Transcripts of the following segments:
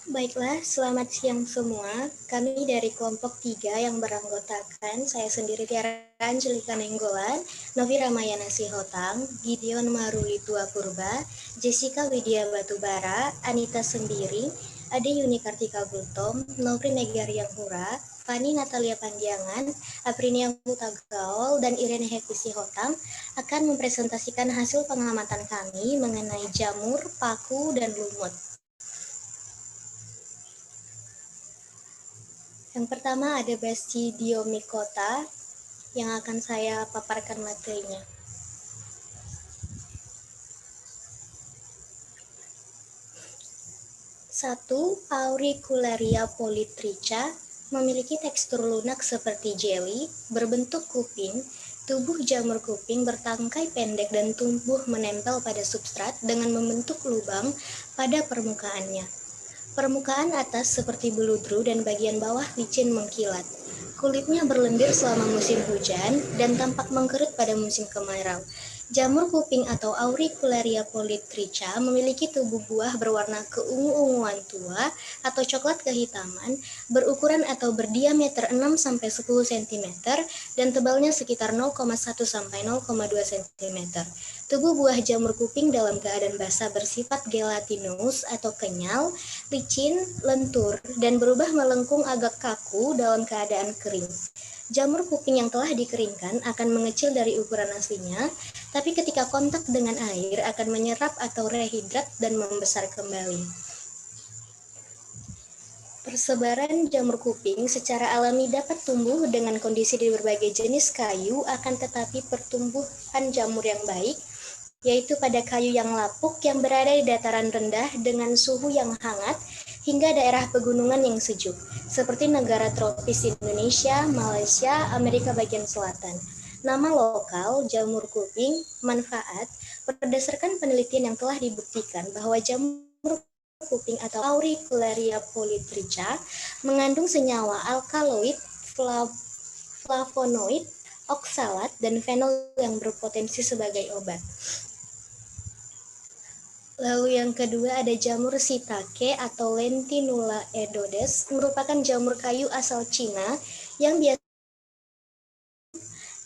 Baiklah, selamat siang semua. Kami dari kelompok 3 yang beranggotakan saya sendiri Tiara Angelika Nenggolan, Novi Ramayana Sihotang, Gideon Maruli Tua Purba, Jessica Widya Batubara, Anita Sendiri, Ade Yuni Kartika Gultom, Novri Megariang Hura, Fani Natalia Pandiangan, Aprinia Huta Gaul, dan Irene Happy Sihotang akan mempresentasikan hasil pengamatan kami mengenai jamur, paku, dan lumut. Yang pertama ada Basidiomycota yang akan saya paparkan materinya. Satu, Auricularia polytricha memiliki tekstur lunak seperti jelly, berbentuk kuping. Tubuh jamur kuping bertangkai pendek dan tumbuh menempel pada substrat dengan membentuk lubang pada permukaannya. Permukaan atas seperti beludru dan bagian bawah licin mengkilat. Kulitnya berlendir selama musim hujan dan tampak mengkerut pada musim kemarau. Jamur kuping atau Auricularia polytricha memiliki tubuh buah berwarna keungu-unguan tua atau coklat kehitaman, berukuran atau berdiameter 6-10 cm dan tebalnya sekitar 0,1-0,2 cm. Tubuh buah jamur kuping dalam keadaan basah bersifat gelatinous atau kenyal, licin, lentur, dan berubah melengkung agak kaku dalam keadaan kering. Jamur kuping yang telah dikeringkan akan mengecil dari ukuran aslinya, tapi ketika kontak dengan air akan menyerap atau rehidrat dan membesar kembali. Persebaran jamur kuping secara alami dapat tumbuh dengan kondisi di berbagai jenis kayu, akan tetapi pertumbuhan jamur yang baik yaitu pada kayu yang lapuk yang berada di dataran rendah dengan suhu yang hangat hingga daerah pegunungan yang sejuk, seperti negara tropis Indonesia, Malaysia, Amerika bagian selatan. Nama lokal jamur kuping manfaat berdasarkan penelitian yang telah dibuktikan bahwa jamur kuping atau Auricularia polytricha mengandung senyawa alkaloid, flavonoid, oksalat, dan fenol yang berpotensi sebagai obat. Lalu yang kedua ada jamur shiitake atau Lentinula edodes, merupakan jamur kayu asal Cina yang biasa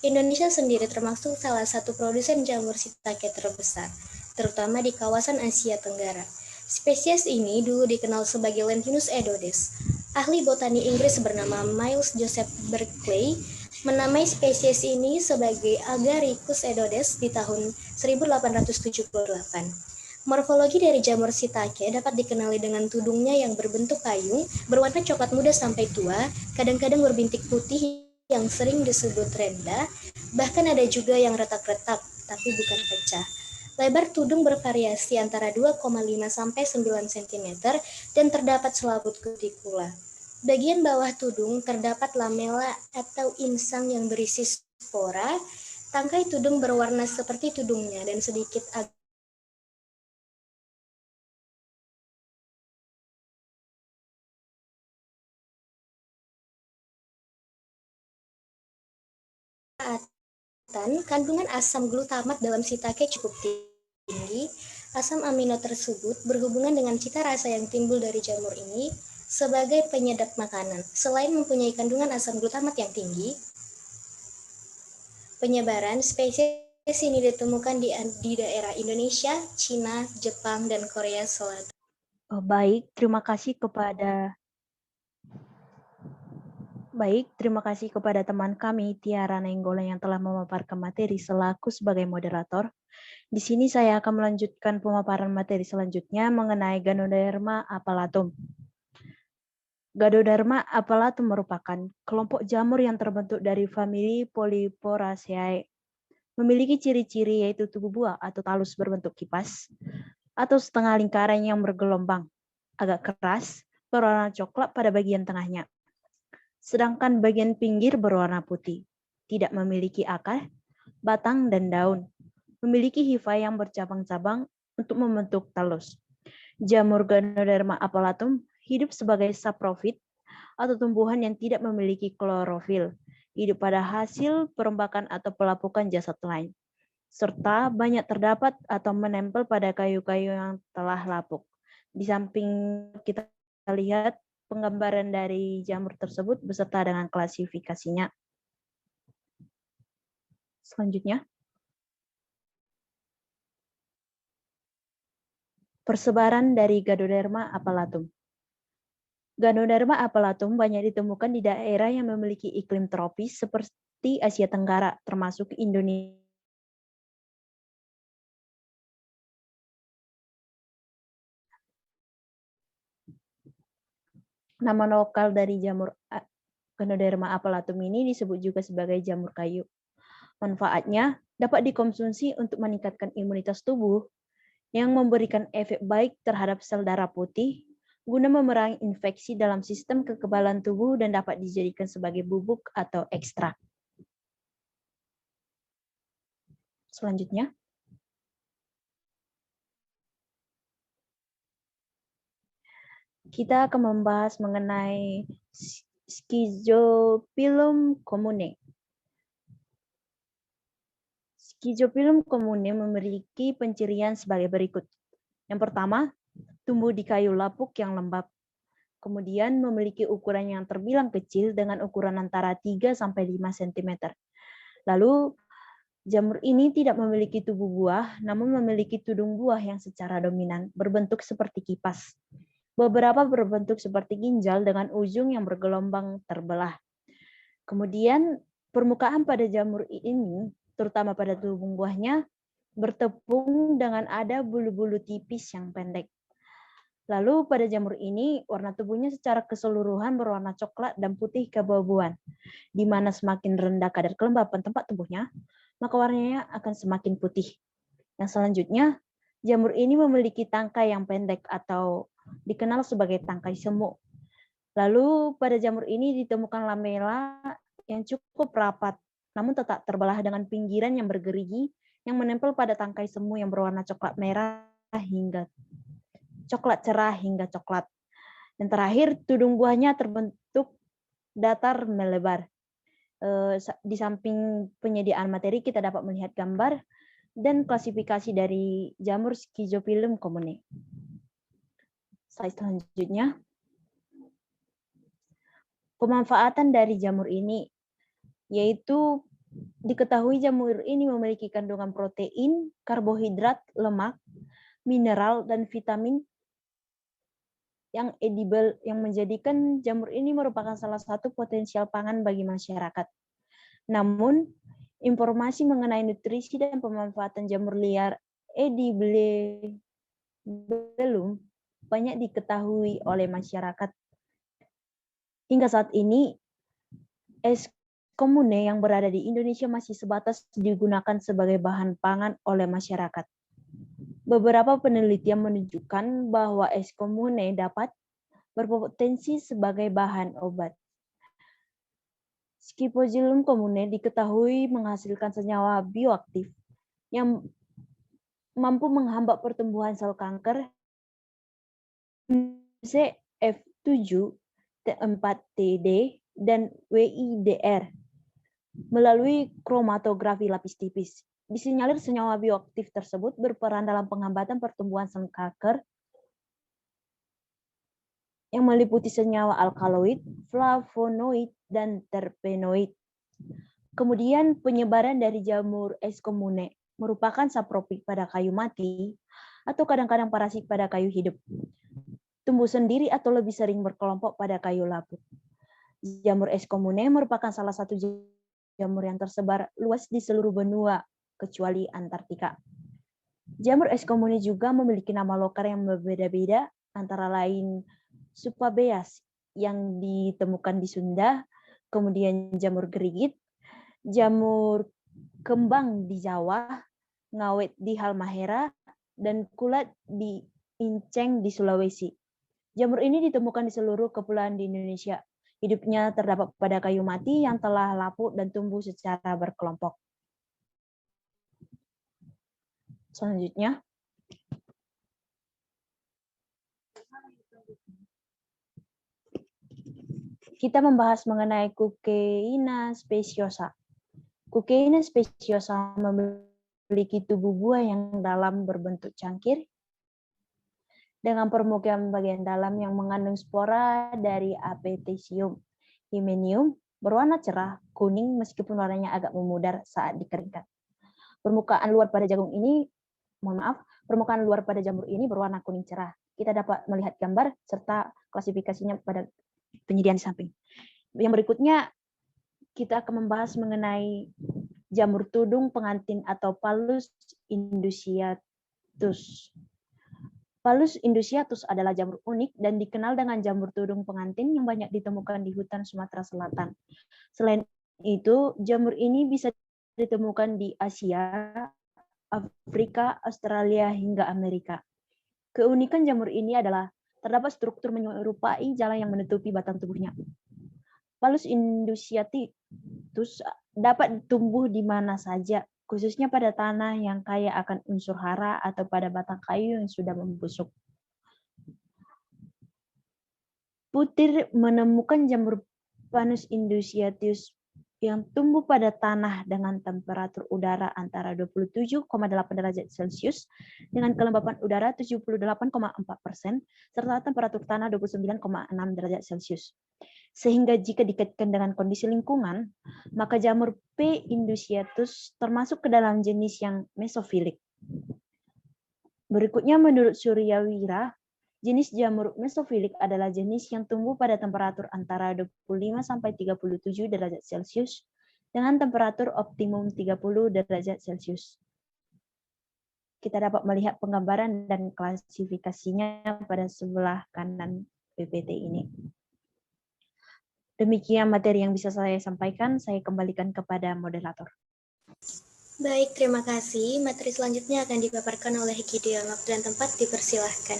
Indonesia sendiri termasuk salah satu produsen jamur shiitake terbesar, terutama di kawasan Asia Tenggara. Spesies ini dulu dikenal sebagai Lentinus edodes. Ahli botani Inggris bernama Miles Joseph Berkeley menamai spesies ini sebagai Agaricus edodes di tahun 1878. Morfologi dari jamur shiitake dapat dikenali dengan tudungnya yang berbentuk kayu, berwarna coklat muda sampai tua, kadang-kadang berbintik putih yang sering disebut renda, bahkan ada juga yang retak-retak, tapi bukan pecah. Lebar tudung bervariasi antara 2,5 sampai 9 cm dan terdapat selaput kutikula. Bagian bawah tudung terdapat lamela atau insang yang berisi spora. Tangkai tudung berwarna seperti tudungnya dan sedikit agak kandungan asam glutamat dalam shiitake cukup tinggi. Asam amino tersebut berhubungan dengan cita rasa yang timbul dari jamur ini sebagai penyedap makanan. Selain mempunyai kandungan asam glutamat yang tinggi, penyebaran spesies ini ditemukan di daerah Indonesia, Cina, Jepang, dan Korea Selatan. Baik, terima kasih kepada teman kami Tiara Nainggolan yang telah memaparkan materi selaku sebagai moderator. Di sini saya akan melanjutkan pemaparan materi selanjutnya mengenai Ganoderma apalatum. Ganoderma apalatum merupakan kelompok jamur yang terbentuk dari famili Polyporaceae. Memiliki ciri-ciri yaitu tubuh buah atau talus berbentuk kipas atau setengah lingkaran yang bergelombang, agak keras, berwarna coklat pada bagian tengahnya. Sedangkan bagian pinggir berwarna putih, tidak memiliki akar, batang, dan daun. Memiliki hifa yang bercabang-cabang untuk membentuk talus. Jamur Ganoderma apalatum hidup sebagai saprofit atau tumbuhan yang tidak memiliki klorofil, hidup pada hasil perombakan atau pelapukan jasad lain, serta banyak terdapat atau menempel pada kayu-kayu yang telah lapuk. Di samping kita lihat penggambaran dari jamur tersebut beserta dengan klasifikasinya. Selanjutnya, persebaran dari Ganoderma appellatum. Ganoderma appellatum banyak ditemukan di daerah yang memiliki iklim tropis seperti Asia Tenggara, termasuk Indonesia. Nama lokal dari jamur Ganoderma appellatum ini disebut juga sebagai jamur kayu. Manfaatnya dapat dikonsumsi untuk meningkatkan imunitas tubuh yang memberikan efek baik terhadap sel darah putih guna memerangi infeksi dalam sistem kekebalan tubuh dan dapat dijadikan sebagai bubuk atau ekstrak. Selanjutnya, kita akan membahas mengenai Schizophyllum comune. Schizophyllum comune memiliki pencirian sebagai berikut. Yang pertama, tumbuh di kayu lapuk yang lembab. Kemudian memiliki ukuran yang terbilang kecil dengan ukuran antara 3 sampai 5 cm. Lalu jamur ini tidak memiliki tubuh buah, namun memiliki tudung buah yang secara dominan berbentuk seperti kipas. Beberapa berbentuk seperti ginjal dengan ujung yang bergelombang terbelah. Kemudian permukaan pada jamur ini, terutama pada tudung buahnya, bertepung dengan ada bulu-bulu tipis yang pendek. Lalu pada jamur ini, warna tubuhnya secara keseluruhan berwarna coklat dan putih keabu-abuan, di mana semakin rendah kadar kelembapan tempat tubuhnya, maka warnanya akan semakin putih. Yang selanjutnya, jamur ini memiliki tangkai yang pendek atau dikenal sebagai tangkai semu. Lalu pada jamur ini ditemukan lamela yang cukup rapat, namun tetap terbelah dengan pinggiran yang bergerigi yang menempel pada tangkai semu yang berwarna coklat merah hingga coklat cerah hingga coklat. Dan terakhir, tudung buahnya terbentuk datar melebar. Di samping penyediaan materi, kita dapat melihat gambar dan klasifikasi dari jamur Schizophyllum comune. Slide selanjutnya. Pemanfaatan dari jamur ini, yaitu diketahui jamur ini memiliki kandungan protein, karbohidrat, lemak, mineral, dan vitamin yang edible, yang menjadikan jamur ini merupakan salah satu potensial pangan bagi masyarakat. Namun, informasi mengenai nutrisi dan pemanfaatan jamur liar edible belum banyak diketahui oleh masyarakat. Hingga saat ini, es komune yang berada di Indonesia masih sebatas digunakan sebagai bahan pangan oleh masyarakat. Beberapa penelitian menunjukkan bahwa es komune dapat berpotensi sebagai bahan obat. Schizophyllum comune diketahui menghasilkan senyawa bioaktif yang mampu menghambat pertumbuhan sel kanker CF7, T4TD, dan WIDR melalui kromatografi lapis tipis. Disinyalir senyawa bioaktif tersebut berperan dalam penghambatan pertumbuhan sel kanker yang meliputi senyawa alkaloid, flavonoid, dan terpenoid. Kemudian penyebaran dari jamur es komune merupakan saprofit pada kayu mati atau kadang-kadang parasit pada kayu hidup. Tumbuh sendiri atau lebih sering berkelompok pada kayu lapuk. Jamur es komune merupakan salah satu jamur yang tersebar luas di seluruh benua kecuali Antartika. Jamur es komune juga memiliki nama lokal yang berbeda-beda, antara lain Supabeas yang ditemukan di Sunda, kemudian jamur gerigit, jamur kembang di Jawa, ngawet di Halmahera, dan kulat di Inceng di Sulawesi. Jamur ini ditemukan di seluruh kepulauan di Indonesia. Hidupnya terdapat pada kayu mati yang telah lapuk dan tumbuh secara berkelompok. Selanjutnya, kita membahas mengenai Cuckeina speciosa. Cuckeina speciosa memiliki tubuh buah yang dalam berbentuk cangkir dengan permukaan bagian dalam yang mengandung spora dari Apethesium. Hymenium berwarna cerah kuning meskipun warnanya agak memudar saat dikeringkan. Permukaan luar pada jagung ini, permukaan luar pada jamur ini berwarna kuning cerah. Kita dapat melihat gambar serta klasifikasinya pada penyediaan di samping. Yang berikutnya kita akan membahas mengenai jamur tudung pengantin atau Palus indusiatus. Palus indusiatus adalah jamur unik dan dikenal dengan jamur tudung pengantin yang banyak ditemukan di hutan Sumatera Selatan. Selain itu, jamur ini bisa ditemukan di Asia, Afrika, Australia, hingga Amerika. Keunikan jamur ini adalah terdapat struktur menyerupai jala yang menutupi batang tubuhnya. Palus indusiatus dapat tumbuh di mana saja, khususnya pada tanah yang kaya akan unsur hara atau pada batang kayu yang sudah membusuk. Putir menemukan jamur Palus indusiatus yang tumbuh pada tanah dengan temperatur udara antara 27,8 derajat Celcius dengan kelembapan udara 78,4% serta temperatur tanah 29,6 derajat Celcius. Sehingga jika dikaitkan dengan kondisi lingkungan, maka jamur P. indusiatus termasuk ke dalam jenis yang mesofilik. Berikutnya menurut Suryawira, jenis jamur mesofilik adalah jenis yang tumbuh pada temperatur antara 25-37 derajat Celcius dengan temperatur optimum 30 derajat Celcius. Kita dapat melihat penggambaran dan klasifikasinya pada sebelah kanan PPT ini. Demikian materi yang bisa saya sampaikan, saya kembalikan kepada moderator. Baik, terima kasih. Materi selanjutnya akan dipaparkan oleh Hikideo. Waktu dan tempat dipersilahkan.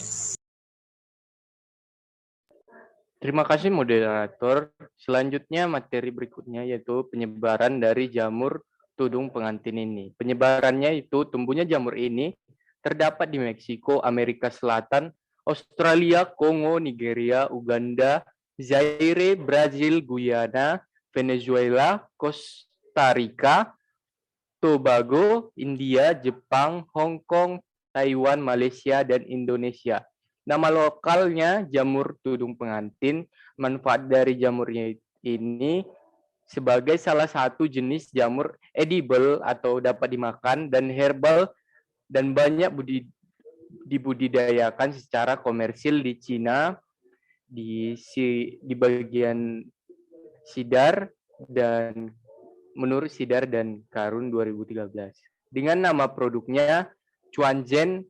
Terima kasih moderator. Selanjutnya materi berikutnya yaitu penyebaran dari jamur tudung pengantin ini. Penyebarannya itu tumbuhnya jamur ini terdapat di Meksiko, Amerika Selatan, Australia, Kongo, Nigeria, Uganda, Zaire, Brazil, Guyana, Venezuela, Costa Rica, Tobago, India, Jepang, Hong Kong, Taiwan, Malaysia, dan Indonesia. Nama lokalnya jamur tudung pengantin. Manfaat dari jamurnya ini sebagai salah satu jenis jamur edible atau dapat dimakan dan herbal dan banyak dibudidayakan secara komersil di Cina, di bagian Sidar dan menurut Sidar dan Karun 2013. Dengan nama produknya Chuanzhen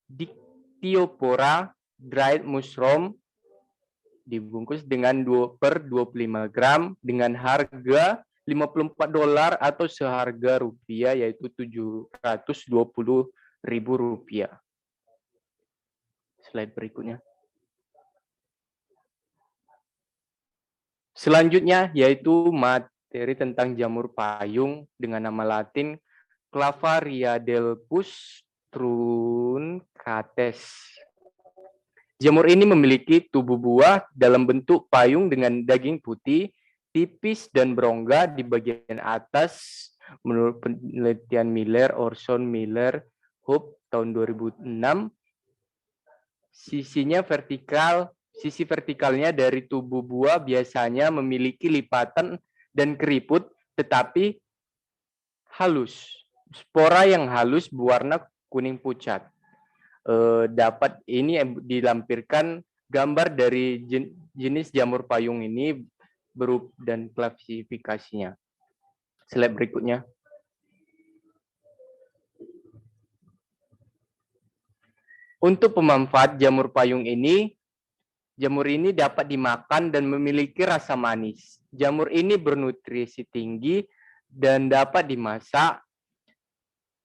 Dictyopora dried mushroom dibungkus dengan 2/25 gram dengan harga $54 atau seharga rupiah yaitu Rp720.000. Slide berikutnya. Selanjutnya yaitu materi tentang jamur payung dengan nama latin Clavariadelphus truncates. Jamur ini memiliki tubuh buah dalam bentuk payung dengan daging putih, tipis dan berongga di bagian atas. Menurut penelitian Miller, Orson Miller, Hope tahun 2006, sisi vertikalnya dari tubuh buah biasanya memiliki lipatan dan keriput, tetapi halus. Spora yang halus berwarna kuning pucat. Dapat ini dilampirkan gambar dari jenis jamur payung ini dan klasifikasinya. Slide berikutnya. Untuk pemanfaat jamur payung ini, jamur ini dapat dimakan dan memiliki rasa manis. Jamur ini bernutrisi tinggi dan dapat dimasak.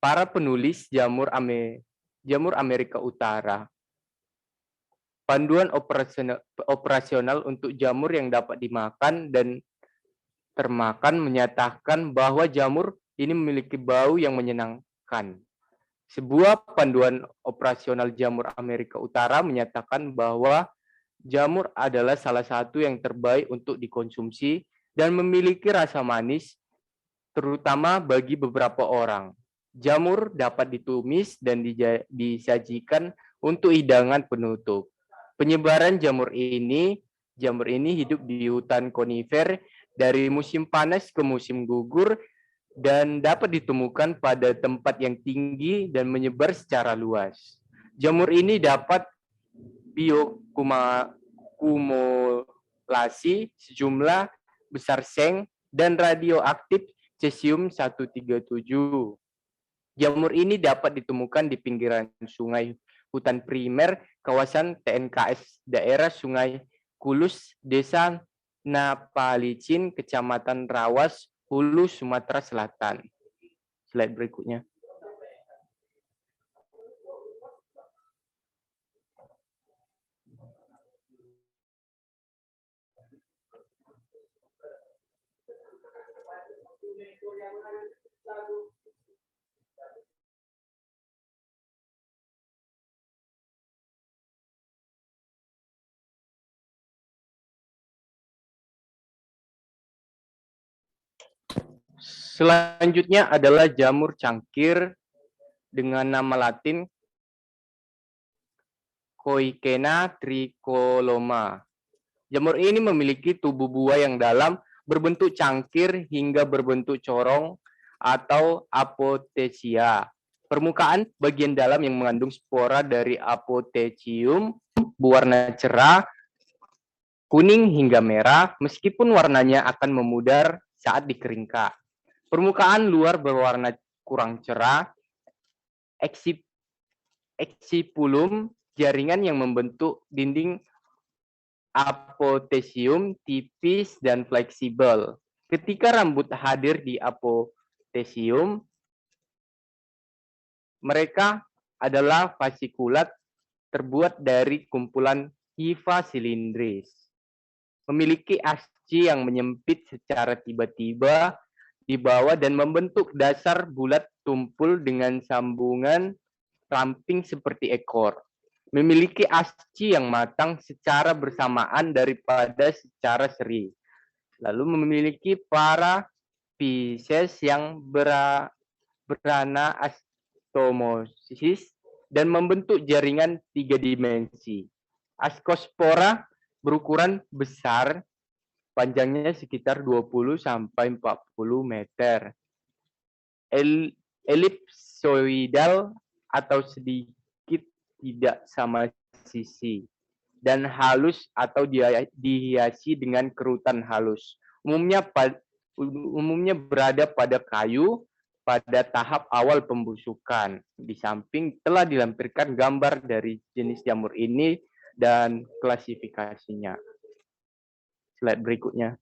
Para penulis jamur Amerika Utara. Panduan operasional untuk jamur yang dapat dimakan dan termakan menyatakan bahwa jamur ini memiliki bau yang menyenangkan. Sebuah panduan operasional jamur Amerika Utara menyatakan bahwa jamur adalah salah satu yang terbaik untuk dikonsumsi dan memiliki rasa manis, terutama bagi beberapa orang. Jamur dapat ditumis dan disajikan untuk hidangan penutup. Penyebaran jamur ini hidup di hutan konifer dari musim panas ke musim gugur dan dapat ditemukan pada tempat yang tinggi dan menyebar secara luas. Jamur ini dapat biokumulasi sejumlah besar seng dan radioaktif cesium-137. Jamur ini dapat ditemukan di pinggiran sungai, hutan primer, kawasan TNKS daerah Sungai Kulus, Desa Napalicin, Kecamatan Rawas, Hulu, Sumatera Selatan. Slide berikutnya. Selanjutnya adalah jamur cangkir dengan nama latin Coikena tricoloma. Jamur ini memiliki tubuh buah yang dalam, berbentuk cangkir hingga berbentuk corong atau apothecia. Permukaan bagian dalam yang mengandung spora dari apothecium berwarna cerah, kuning hingga merah, meskipun warnanya akan memudar saat dikeringkan. Permukaan luar berwarna kurang cerah, eksipulum, jaringan yang membentuk dinding apothecium tipis dan fleksibel. Ketika rambut hadir di apothecium, mereka adalah fasikulat terbuat dari kumpulan hifa silindris. Memiliki asci yang menyempit secara tiba-tiba di bawah dan membentuk dasar bulat tumpul dengan sambungan ramping seperti ekor. Memiliki asci yang matang secara bersamaan daripada secara seri. Lalu memiliki para Pisces yang berana astomosis dan membentuk jaringan 3 dimensi. Ascospora berukuran besar, panjangnya sekitar 20 sampai 40 meter. Elipsoidal atau sedikit tidak sama sisi dan halus atau dihiasi dengan kerutan halus. Umumnya berada pada kayu pada tahap awal pembusukan. Di samping telah dilampirkan gambar dari jenis jamur ini dan klasifikasinya. Slide berikutnya.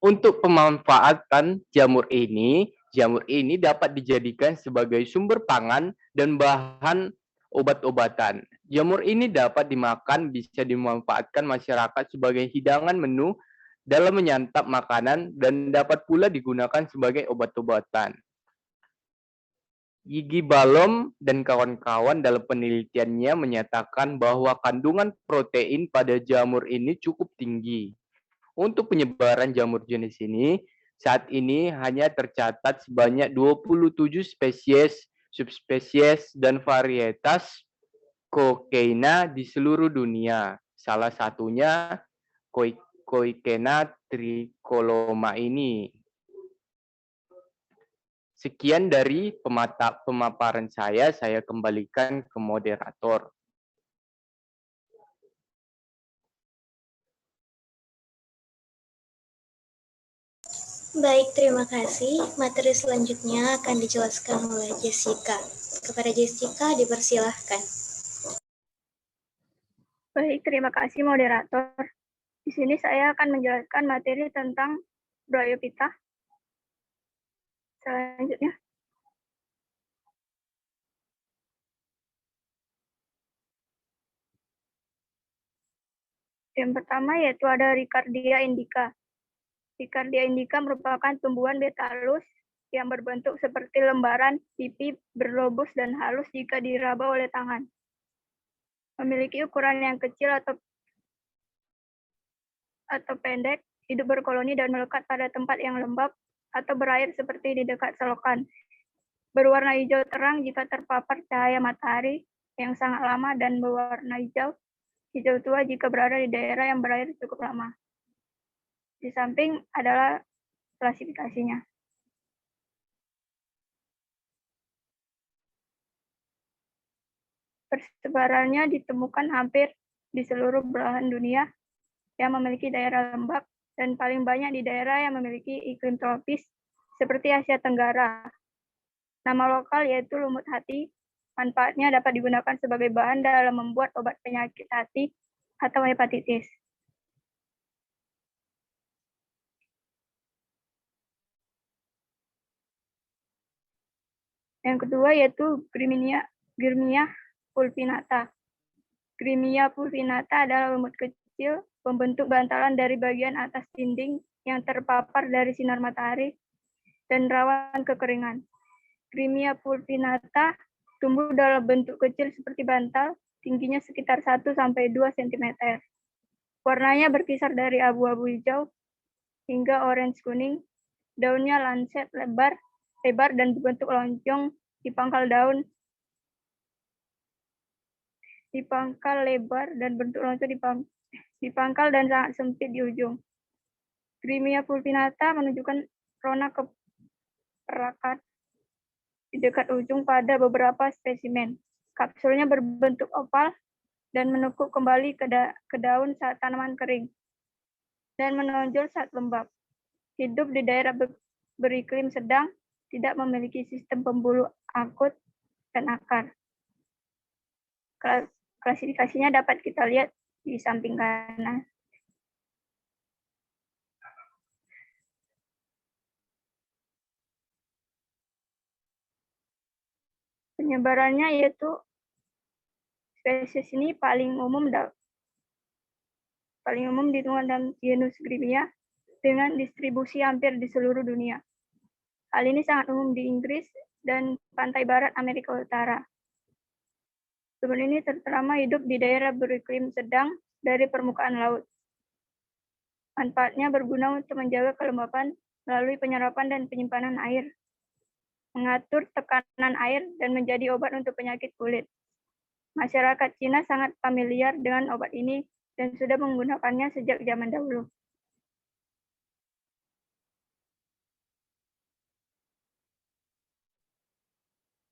Untuk pemanfaatan jamur ini dapat dijadikan sebagai sumber pangan dan bahan obat-obatan. Jamur ini dapat dimakan, bisa dimanfaatkan masyarakat sebagai hidangan menu dalam menyantap makanan dan dapat pula digunakan sebagai obat-obatan. Gigi Balom dan kawan-kawan dalam penelitiannya menyatakan bahwa kandungan protein pada jamur ini cukup tinggi. Untuk penyebaran jamur jenis ini, saat ini hanya tercatat sebanyak 27 spesies, subspesies, dan varietas Coikena di seluruh dunia. Salah satunya Coikena tricoloma ini. Sekian dari pemaparan saya kembalikan ke moderator. Baik, terima kasih. Materi selanjutnya akan dijelaskan oleh Jessica. Kepada Jessica, dipersilahkan. Baik, terima kasih moderator. Di sini saya akan menjelaskan materi tentang Bryophyta. Selanjutnya. Yang pertama yaitu ada Riccardia indica. Riccardia indica merupakan tumbuhan betalus yang berbentuk seperti lembaran pipi, berlobus dan halus jika diraba oleh tangan. Memiliki ukuran yang kecil atau atau pendek, hidup berkoloni dan melekat pada tempat yang lembab atau berair seperti di dekat selokan. Berwarna hijau terang jika terpapar cahaya matahari yang sangat lama dan berwarna hijau tua jika berada di daerah yang berair cukup lama. Di samping adalah klasifikasinya. Persebarannya ditemukan hampir di seluruh belahan dunia yang memiliki daerah lembab dan paling banyak di daerah yang memiliki iklim tropis seperti Asia Tenggara. Nama lokal yaitu lumut hati. Manfaatnya dapat digunakan sebagai bahan dalam membuat obat penyakit hati atau hepatitis. Yang kedua yaitu Griminia fulvinata. Griminia fulvinata adalah lumut kecil pembentuk bantalan dari bagian atas dinding yang terpapar dari sinar matahari dan rawan kekeringan. Griminia fulvinata tumbuh dalam bentuk kecil seperti bantal, tingginya sekitar 1-2 cm. Warnanya berkisar dari abu-abu hijau hingga orange kuning. Daunnya lancet lebar dan berbentuk lonjong di pangkal daun. Di pangkal lebar dan bentuk lonjong di pangkal dan sangat sempit di ujung. Griminia fulvinata menunjukkan rona keperakan di dekat ujung pada beberapa spesimen. Kapsulnya berbentuk oval dan menekuk kembali ke daun saat tanaman kering dan menonjol saat lembab. Hidup di daerah beriklim sedang, tidak memiliki sistem pembuluh akut dan akar. Klasifikasinya dapat kita lihat di samping kanan. Penyebarannya yaitu spesies ini paling umum ditemukan dalam genus Griminia dengan distribusi hampir di seluruh dunia. Hal ini sangat umum di Inggris dan pantai barat Amerika Utara. Lumut ini terutama hidup di daerah beriklim sedang dari permukaan laut. Manfaatnya berguna untuk menjaga kelembapan melalui penyerapan dan penyimpanan air, mengatur tekanan air, dan menjadi obat untuk penyakit kulit. Masyarakat Cina sangat familiar dengan obat ini dan sudah menggunakannya sejak zaman dahulu.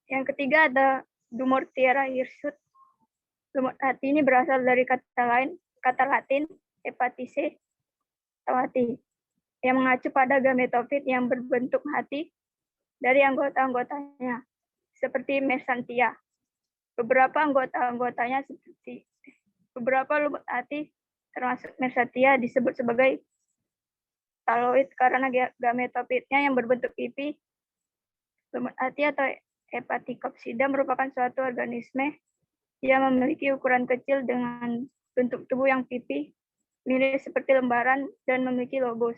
Yang ketiga ada Dumortiera hirsute. Lumut hati ini berasal dari kata Latin hepatice atau hati, yang mengacu pada gametofit yang berbentuk hati dari anggota-anggotanya, seperti mesanthia. Beberapa lumut hati, termasuk mesanthia, disebut sebagai taloid karena gametofitnya yang berbentuk pipi. Lumut hati atau Hepaticopsida merupakan suatu organisme yang memiliki ukuran kecil dengan bentuk tubuh yang pipi, mirip seperti lembaran, dan memiliki lobus.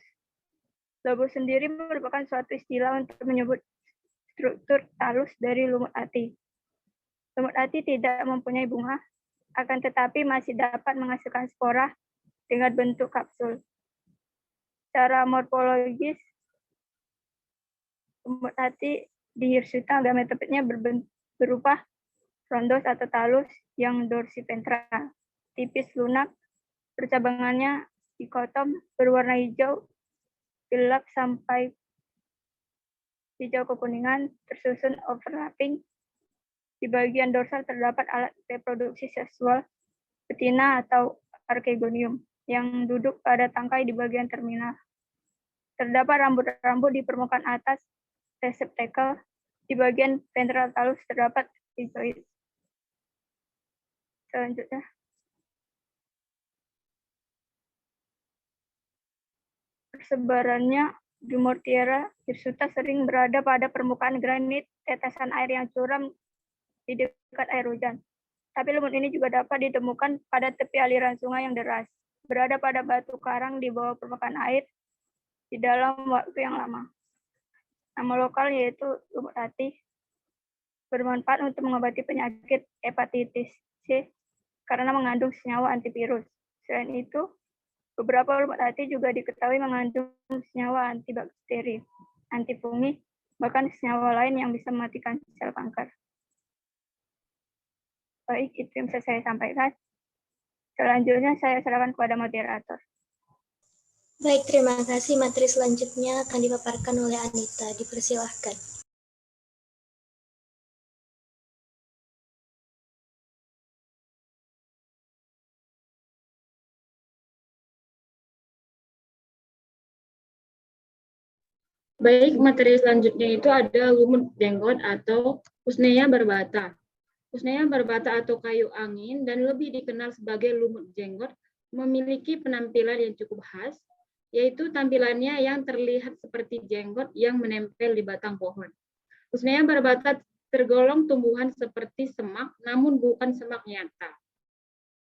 Lobus sendiri merupakan suatu istilah untuk menyebut struktur talus dari lumut hati. Lumut hati tidak mempunyai bunga, akan tetapi masih dapat menghasilkan spora dengan bentuk kapsul. Secara morfologis, lumut hati di Hirsuta gametofitnya berupa rondos atau talus yang dorsiventral, tipis lunak, percabangannya dikotom, berwarna hijau gelap sampai hijau kekuningan, tersusun overlapping. Di bagian dorsal terdapat alat reproduksi seksual betina atau archegonium yang duduk pada tangkai di bagian terminal. Terdapat rambut-rambut di permukaan atas reseptakel. Di bagian ventral talus terdapat rizoid. Selanjutnya, persebarannya Dumortiera hirsuta sering berada pada permukaan granit, tetesan air yang curam di dekat air hujan. Tapi lumut ini juga dapat ditemukan pada tepi aliran sungai yang deras, berada pada batu karang di bawah permukaan air di dalam waktu yang lama. Nama lokal yaitu lumut hati, bermanfaat untuk mengobati penyakit hepatitis C karena mengandung senyawa antivirus. Selain itu, Beberapa lumut hati juga diketahui mengandung senyawa antibakteri, antifungi, bahkan senyawa lain yang bisa mematikan sel kanker. Baik, itu yang bisa saya sampaikan. Selanjutnya saya serahkan kepada moderator. Baik, terima kasih. Materi selanjutnya akan dipaparkan oleh Anita. Dipersilahkan. Baik, materi selanjutnya itu ada lumut jenggot atau Usnea barbata. Usnea barbata atau kayu angin dan lebih dikenal sebagai lumut jenggot memiliki penampilan yang cukup khas, yaitu tampilannya yang terlihat seperti jenggot yang menempel di batang pohon. Usnea barbata tergolong tumbuhan seperti semak, namun bukan semak nyata.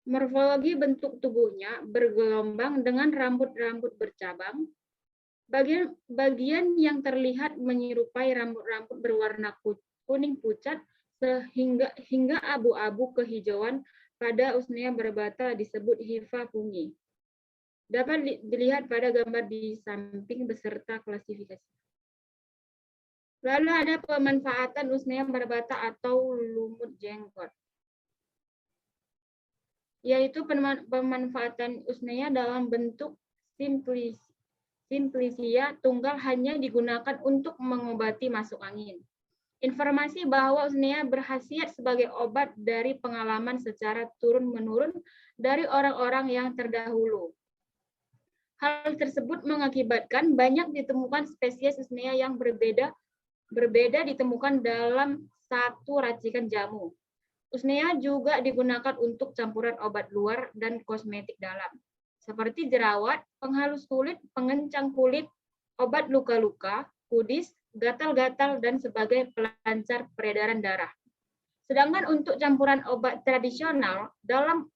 Morfologi bentuk tubuhnya bergelombang dengan rambut-rambut bercabang. Bagian yang terlihat menyerupai rambut-rambut berwarna kuning pucat hingga abu-abu kehijauan pada Usnea barbata disebut hifa fungi. Dapat dilihat pada gambar di samping beserta klasifikasi. Lalu ada pemanfaatan Usnea barbata atau lumut jenggot, yaitu pemanfaatan Usnea dalam bentuk simplicia tunggal hanya digunakan untuk mengobati masuk angin. Informasi bahwa Usnea berkhasiat sebagai obat dari pengalaman secara turun-menurun dari orang-orang yang terdahulu. Hal tersebut mengakibatkan banyak ditemukan spesies Usnea yang berbeda ditemukan dalam satu racikan jamu. Usnea juga digunakan untuk campuran obat luar dan kosmetik dalam, seperti jerawat, penghalus kulit, pengencang kulit, obat luka-luka, kudis, gatal-gatal, dan sebagai pelancar peredaran darah. Sedangkan untuk campuran obat tradisional dalam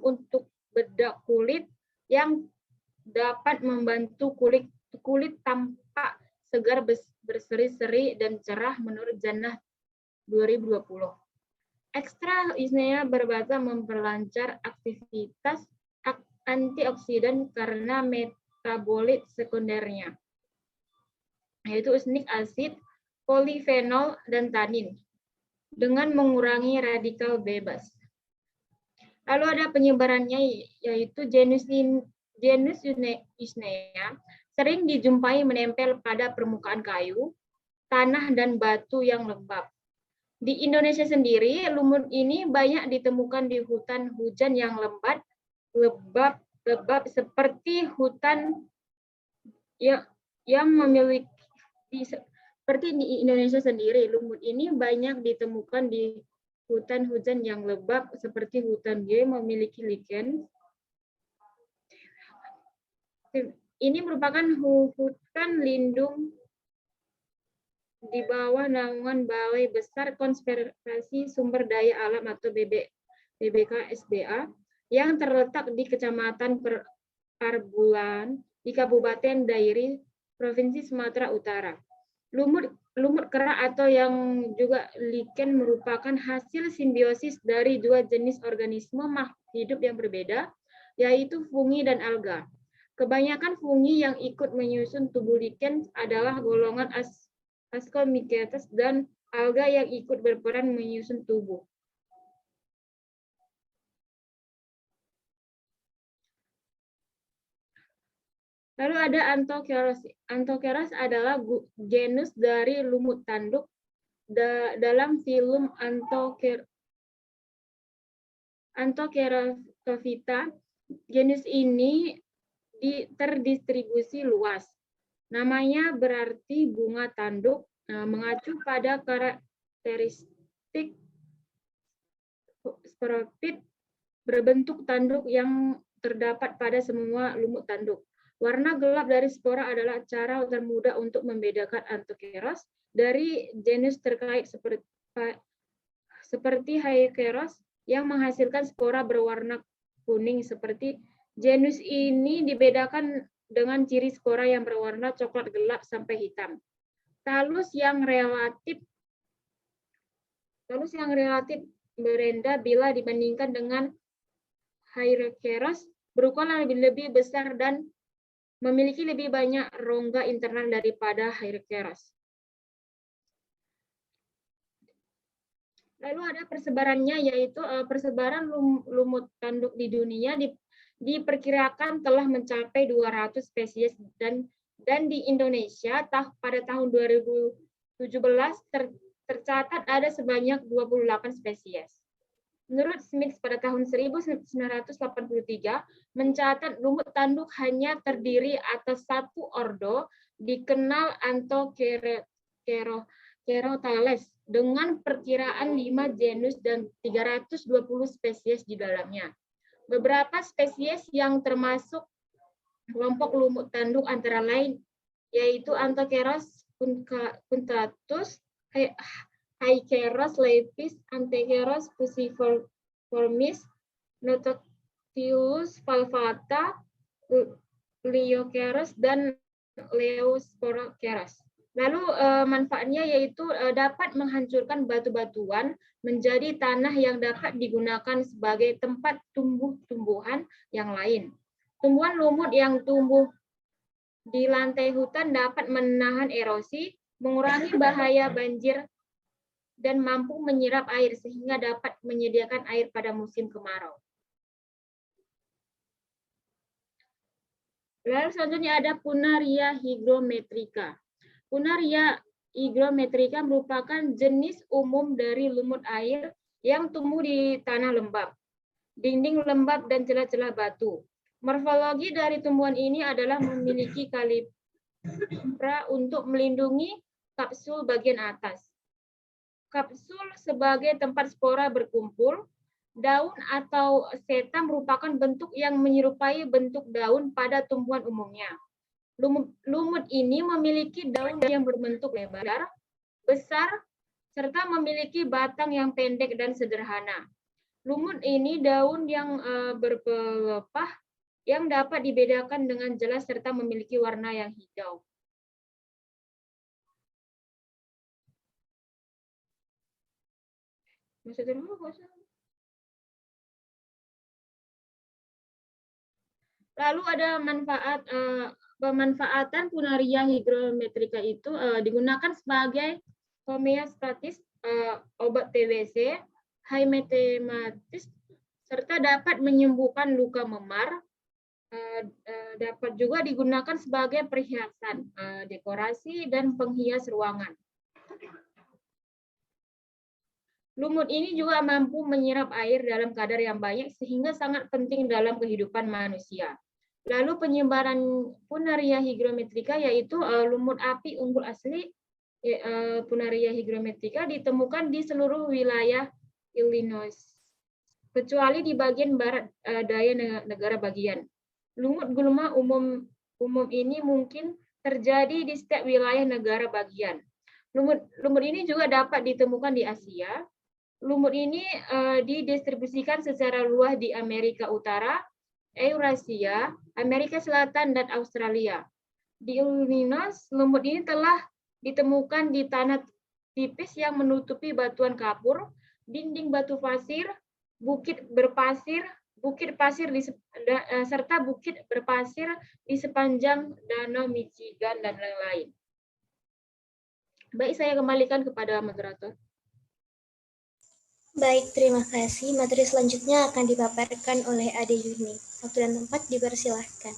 untuk bedak kulit yang dapat membantu kulit tampak segar, berseri-seri, dan cerah menurut Jannah 2020. Ekstra Usnea barbata memperlancar aktivitas antioksidan karena metabolit sekundernya, yaitu usnik asid, polifenol, dan tanin, dengan mengurangi radikal bebas. Lalu ada penyebarannya, yaitu genus Usnea sering dijumpai menempel pada permukaan kayu, tanah, dan batu yang lembab. Di Indonesia sendiri, lumut ini banyak ditemukan di hutan hujan yang lebat seperti hutan yang memiliki seperti di Indonesia sendiri, lumut ini banyak ditemukan di hutan hujan yang lebat seperti hutan G memiliki lichen. Ini merupakan hutan lindung di bawah naungan Balai Besar Konservasi Sumber Daya Alam atau BBKSDA yang terletak di Kecamatan Parbulan di Kabupaten Dairi, Provinsi Sumatera Utara. Lumut kera atau yang juga lichen merupakan hasil simbiosis dari dua jenis organisme makhluk hidup yang berbeda, yaitu fungi dan alga. Kebanyakan fungi yang ikut menyusun tubuh lichen adalah golongan Ascomycetes dan alga yang ikut berperan menyusun tubuh. Lalu ada Anthokeros. Anthokeros adalah genus dari lumut tanduk dalam filum Anthokerotophyta. Genus ini terdistribusi luas. Namanya berarti bunga tanduk, mengacu pada karakteristik sporofit berbentuk tanduk yang terdapat pada semua lumut tanduk. Warna gelap dari spora adalah cara termudah untuk membedakan Anthokeros dari genus terkait seperti Hyokeros yang menghasilkan spora berwarna kuning. Seperti genus ini dibedakan dengan ciri spora yang berwarna coklat gelap sampai hitam. Talus yang relatif berendah bila dibandingkan dengan Hyokeros berukuran lebih besar dan memiliki lebih banyak rongga internal daripada Hyrceras. Lalu ada persebarannya, yaitu persebaran lumut tanduk di dunia diperkirakan telah mencapai 200 spesies dan di Indonesia pada tahun 2017 tercatat ada sebanyak 28 spesies. Menurut Smith pada tahun 1983 mencatat lumut tanduk hanya terdiri atas satu ordo dikenal Anthocerotales dengan perkiraan 5 genus dan 320 spesies di dalamnya. Beberapa spesies yang termasuk kelompok lumut tanduk antara lain yaitu Anthoceras punctatus, Hyrceras lepis, Anthoceras fusiformis, Notoctius valvata, Lioceras, dan Leosporoceras. Lalu manfaatnya yaitu dapat menghancurkan batu-batuan menjadi tanah yang dapat digunakan sebagai tempat tumbuh-tumbuhan yang lain. Tumbuhan lumut yang tumbuh di lantai hutan dapat menahan erosi, mengurangi bahaya banjir, dan mampu menyerap air sehingga dapat menyediakan air pada musim kemarau. Lalu selanjutnya ada Punaria hygrometrica. Punaria hygrometrica merupakan jenis umum dari lumut air yang tumbuh di tanah lembab, dinding lembab, dan celah-celah batu. Morfologi dari tumbuhan ini adalah memiliki kalipra untuk melindungi kapsul bagian atas. Kapsul sebagai tempat spora berkumpul. Daun atau seta merupakan bentuk yang menyerupai bentuk daun pada tumbuhan umumnya. Lumut ini memiliki daun yang berbentuk lebar, besar, serta memiliki batang yang pendek dan sederhana. Lumut ini daun yang berpelepah yang dapat dibedakan dengan jelas serta memiliki warna yang hijau. Lalu ada pemanfaatan Punaria hygrometrica itu digunakan sebagai homeostatis, obat TBC, hematomatis, serta dapat menyembuhkan luka memar. Dapat juga digunakan sebagai perhiasan, dekorasi, dan penghias ruangan. Lumut ini juga mampu menyerap air dalam kadar yang banyak sehingga sangat penting dalam kehidupan manusia. Lalu penyebaran Punaria hygrometrica yaitu lumut api unggul asli Punaria hygrometrica ditemukan di seluruh wilayah Illinois, kecuali di bagian barat daya negara bagian. Lumut gulma umum ini mungkin terjadi di setiap wilayah negara bagian. Lumut ini juga dapat ditemukan di Asia. Lumut ini didistribusikan secara luas di Amerika Utara, Eurasia, Amerika Selatan, dan Australia. Di Illinois, lumut ini telah ditemukan di tanah tipis yang menutupi batuan kapur, dinding batu pasir, bukit pasir serta bukit berpasir di sepanjang Danau Michigan dan lain-lain. Baik, saya kembalikan kepada moderator. Baik, terima kasih. Materi selanjutnya akan dipaparkan oleh Ade Yuni. Waktu dan tempat dipersilahkan.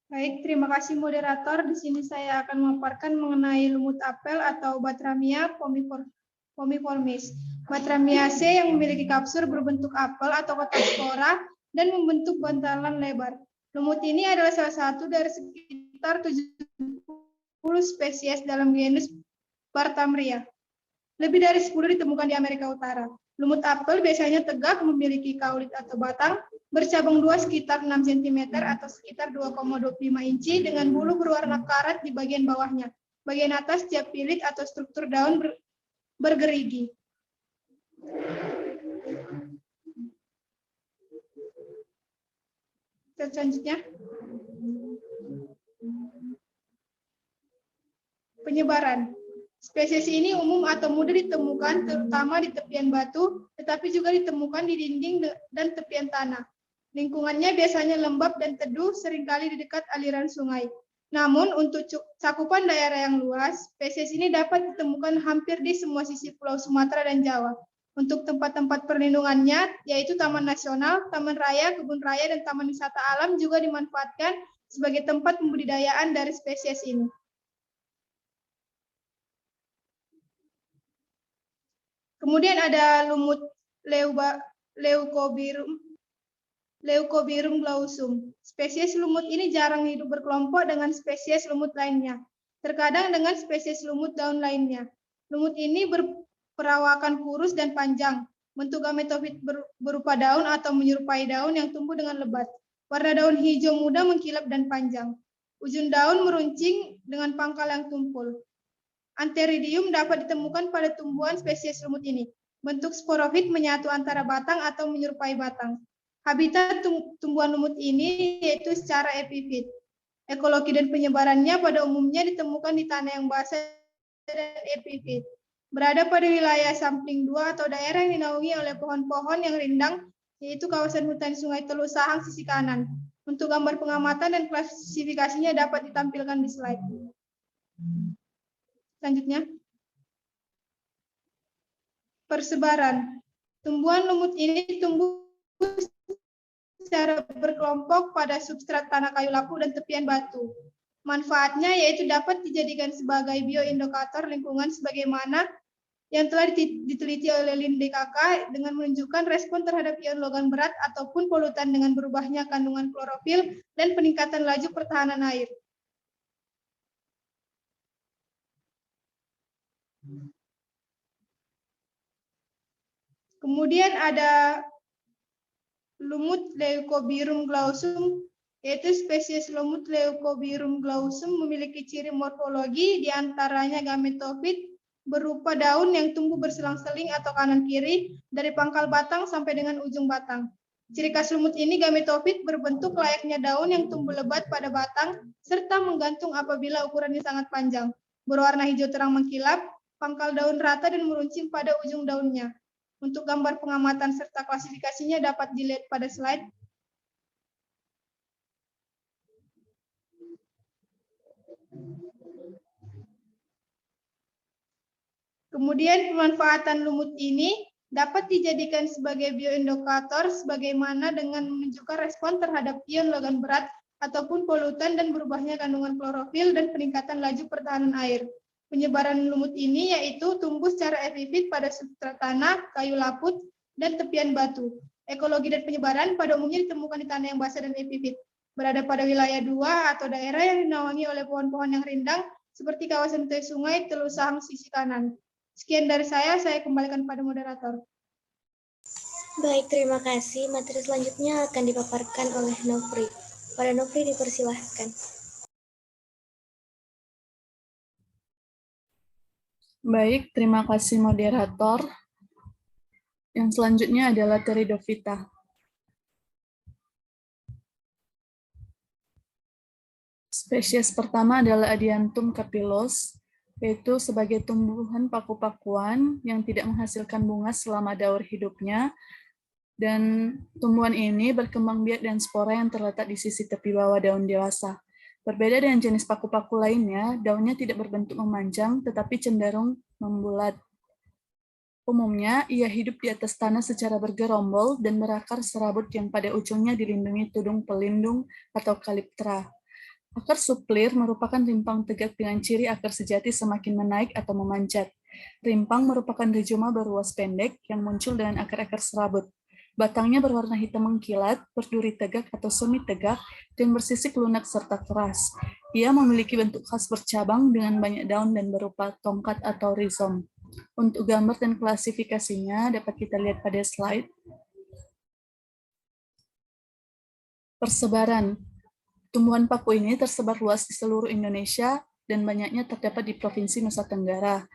Baik, terima kasih moderator. Di sini saya akan memaparkan mengenai lumut apel atau Batramia pomiformis. Batramiaceae yang memiliki kapsul berbentuk apel atau kotak spora dan membentuk bantalan lebar. Lumut ini adalah salah satu dari sekitar 70 spesies dalam genus Bartramia. Lebih dari 10 ditemukan di Amerika Utara. Lumut apel biasanya tegak, memiliki kaulit atau batang, bercabang 2 sekitar 6 cm atau sekitar 2,25 inci dengan bulu berwarna karat di bagian bawahnya. Bagian atas tiap pilik atau struktur daun bergerigi. Selanjutnya, penyebaran. Spesies ini umum atau mudah ditemukan terutama di tepian batu, tetapi juga ditemukan di dinding dan tepian tanah. Lingkungannya biasanya lembab dan teduh, seringkali di dekat aliran sungai. Namun untuk cakupan daerah yang luas, spesies ini dapat ditemukan hampir di semua sisi Pulau Sumatera dan Jawa. Untuk tempat-tempat perlindungannya, yaitu Taman Nasional, Taman Raya, Kebun Raya, dan Taman Wisata Alam juga dimanfaatkan sebagai tempat pembudidayaan dari spesies ini. Kemudian ada lumut Leucobirum glausum. Spesies lumut ini jarang hidup berkelompok dengan spesies lumut lainnya. Terkadang dengan spesies lumut daun lainnya. Lumut ini berperawakan kurus dan panjang. Bentuk gametofit berupa daun atau menyerupai daun yang tumbuh dengan lebat. Warna daun hijau muda mengkilap dan panjang. Ujung daun meruncing dengan pangkal yang tumpul. Antheridium dapat ditemukan pada tumbuhan spesies lumut ini. Bentuk sporofit menyatu antara batang atau menyerupai batang. Habitat tumbuhan lumut ini yaitu secara epifit. Ekologi dan penyebarannya pada umumnya ditemukan di tanah yang basah dan epifit. Berada pada wilayah sampling 2 atau daerah yang dinaungi oleh pohon-pohon yang rindang, yaitu kawasan hutan Sungai Teluk Sahang sisi kanan. Untuk gambar pengamatan dan klasifikasinya dapat ditampilkan di slide. Selanjutnya, persebaran. Tumbuhan lumut ini tumbuh secara berkelompok pada substrat tanah kayu lapuk dan tepian batu. Manfaatnya yaitu dapat dijadikan sebagai bioindikator lingkungan sebagaimana yang telah diteliti oleh Linde KK dengan menunjukkan respon terhadap ion logam berat ataupun polutan dengan berubahnya kandungan klorofil dan peningkatan laju pertahanan air. Kemudian ada lumut Leucobirum glausum, yaitu spesies lumut Leucobirum glausum memiliki ciri morfologi diantaranya gametofit berupa daun yang tumbuh berselang-seling atau kanan kiri dari pangkal batang sampai dengan ujung batang. Ciri khas lumut ini gametofit berbentuk layaknya daun yang tumbuh lebat pada batang serta menggantung apabila ukurannya sangat panjang. Berwarna hijau terang mengkilap, pangkal daun rata dan meruncing pada ujung daunnya. Untuk gambar pengamatan serta klasifikasinya dapat dilihat pada slide. Kemudian pemanfaatan lumut ini dapat dijadikan sebagai bioindikator sebagaimana dengan menunjukkan respon terhadap ion logam berat ataupun polutan dan berubahnya kandungan klorofil dan peningkatan laju pertahanan air. Penyebaran lumut ini yaitu tumbuh secara epifit pada substrat tanah, kayu laput, dan tepian batu. Ekologi dan penyebaran pada umumnya ditemukan di tanah yang basah dan epifit. Berada pada wilayah 2 atau daerah yang dinaungi oleh pohon-pohon yang rindang seperti kawasan Sungai Teluk Sahang sisi kanan. Sekian dari saya kembalikan pada moderator. Baik, terima kasih. Materi selanjutnya akan dipaparkan oleh Nofri. Pada Nofri dipersilahkan. Baik, terima kasih moderator. Yang selanjutnya adalah Pteridophyta. Spesies pertama adalah Adiantum capillus, yaitu sebagai tumbuhan paku-pakuan yang tidak menghasilkan bunga selama daur hidupnya, dan tumbuhan ini berkembang biak dan spora yang terletak di sisi tepi bawah daun dewasa. Berbeda dengan jenis paku-paku lainnya, daunnya tidak berbentuk memanjang, tetapi cenderung membulat. Umumnya, ia hidup di atas tanah secara bergerombol dan berakar serabut yang pada ujungnya dilindungi tudung pelindung atau kaliptra. Akar suplir merupakan rimpang tegak dengan ciri akar sejati semakin menaik atau memanjat. Rimpang merupakan rizoma beruas pendek yang muncul dengan akar-akar serabut. Batangnya berwarna hitam mengkilat, berduri tegak atau semi tegak, dan bersisik lunak serta keras. Ia memiliki bentuk khas bercabang dengan banyak daun dan berupa tongkat atau rizom. Untuk gambar dan klasifikasinya dapat kita lihat pada slide. Persebaran. Tumbuhan paku ini tersebar luas di seluruh Indonesia dan banyaknya terdapat di Provinsi Nusa Tenggara.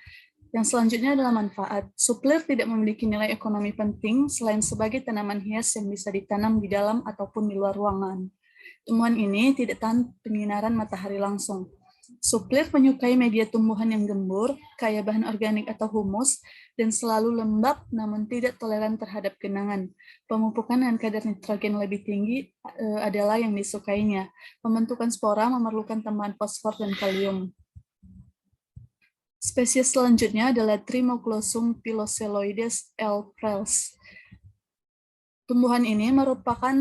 Yang selanjutnya adalah manfaat. Suplir tidak memiliki nilai ekonomi penting selain sebagai tanaman hias yang bisa ditanam di dalam ataupun di luar ruangan. Tumbuhan ini tidak tahan penyinaran matahari langsung. Suplir menyukai media tumbuhan yang gembur, kaya bahan organik atau humus, dan selalu lembab namun tidak toleran terhadap genangan. Pemupukan dengan kadar nitrogen lebih tinggi adalah yang disukainya. Pembentukan spora memerlukan tambahan fosfor dan kalium. Spesies selanjutnya adalah Trimoclosum piloceloides L. prels. Tumbuhan ini merupakan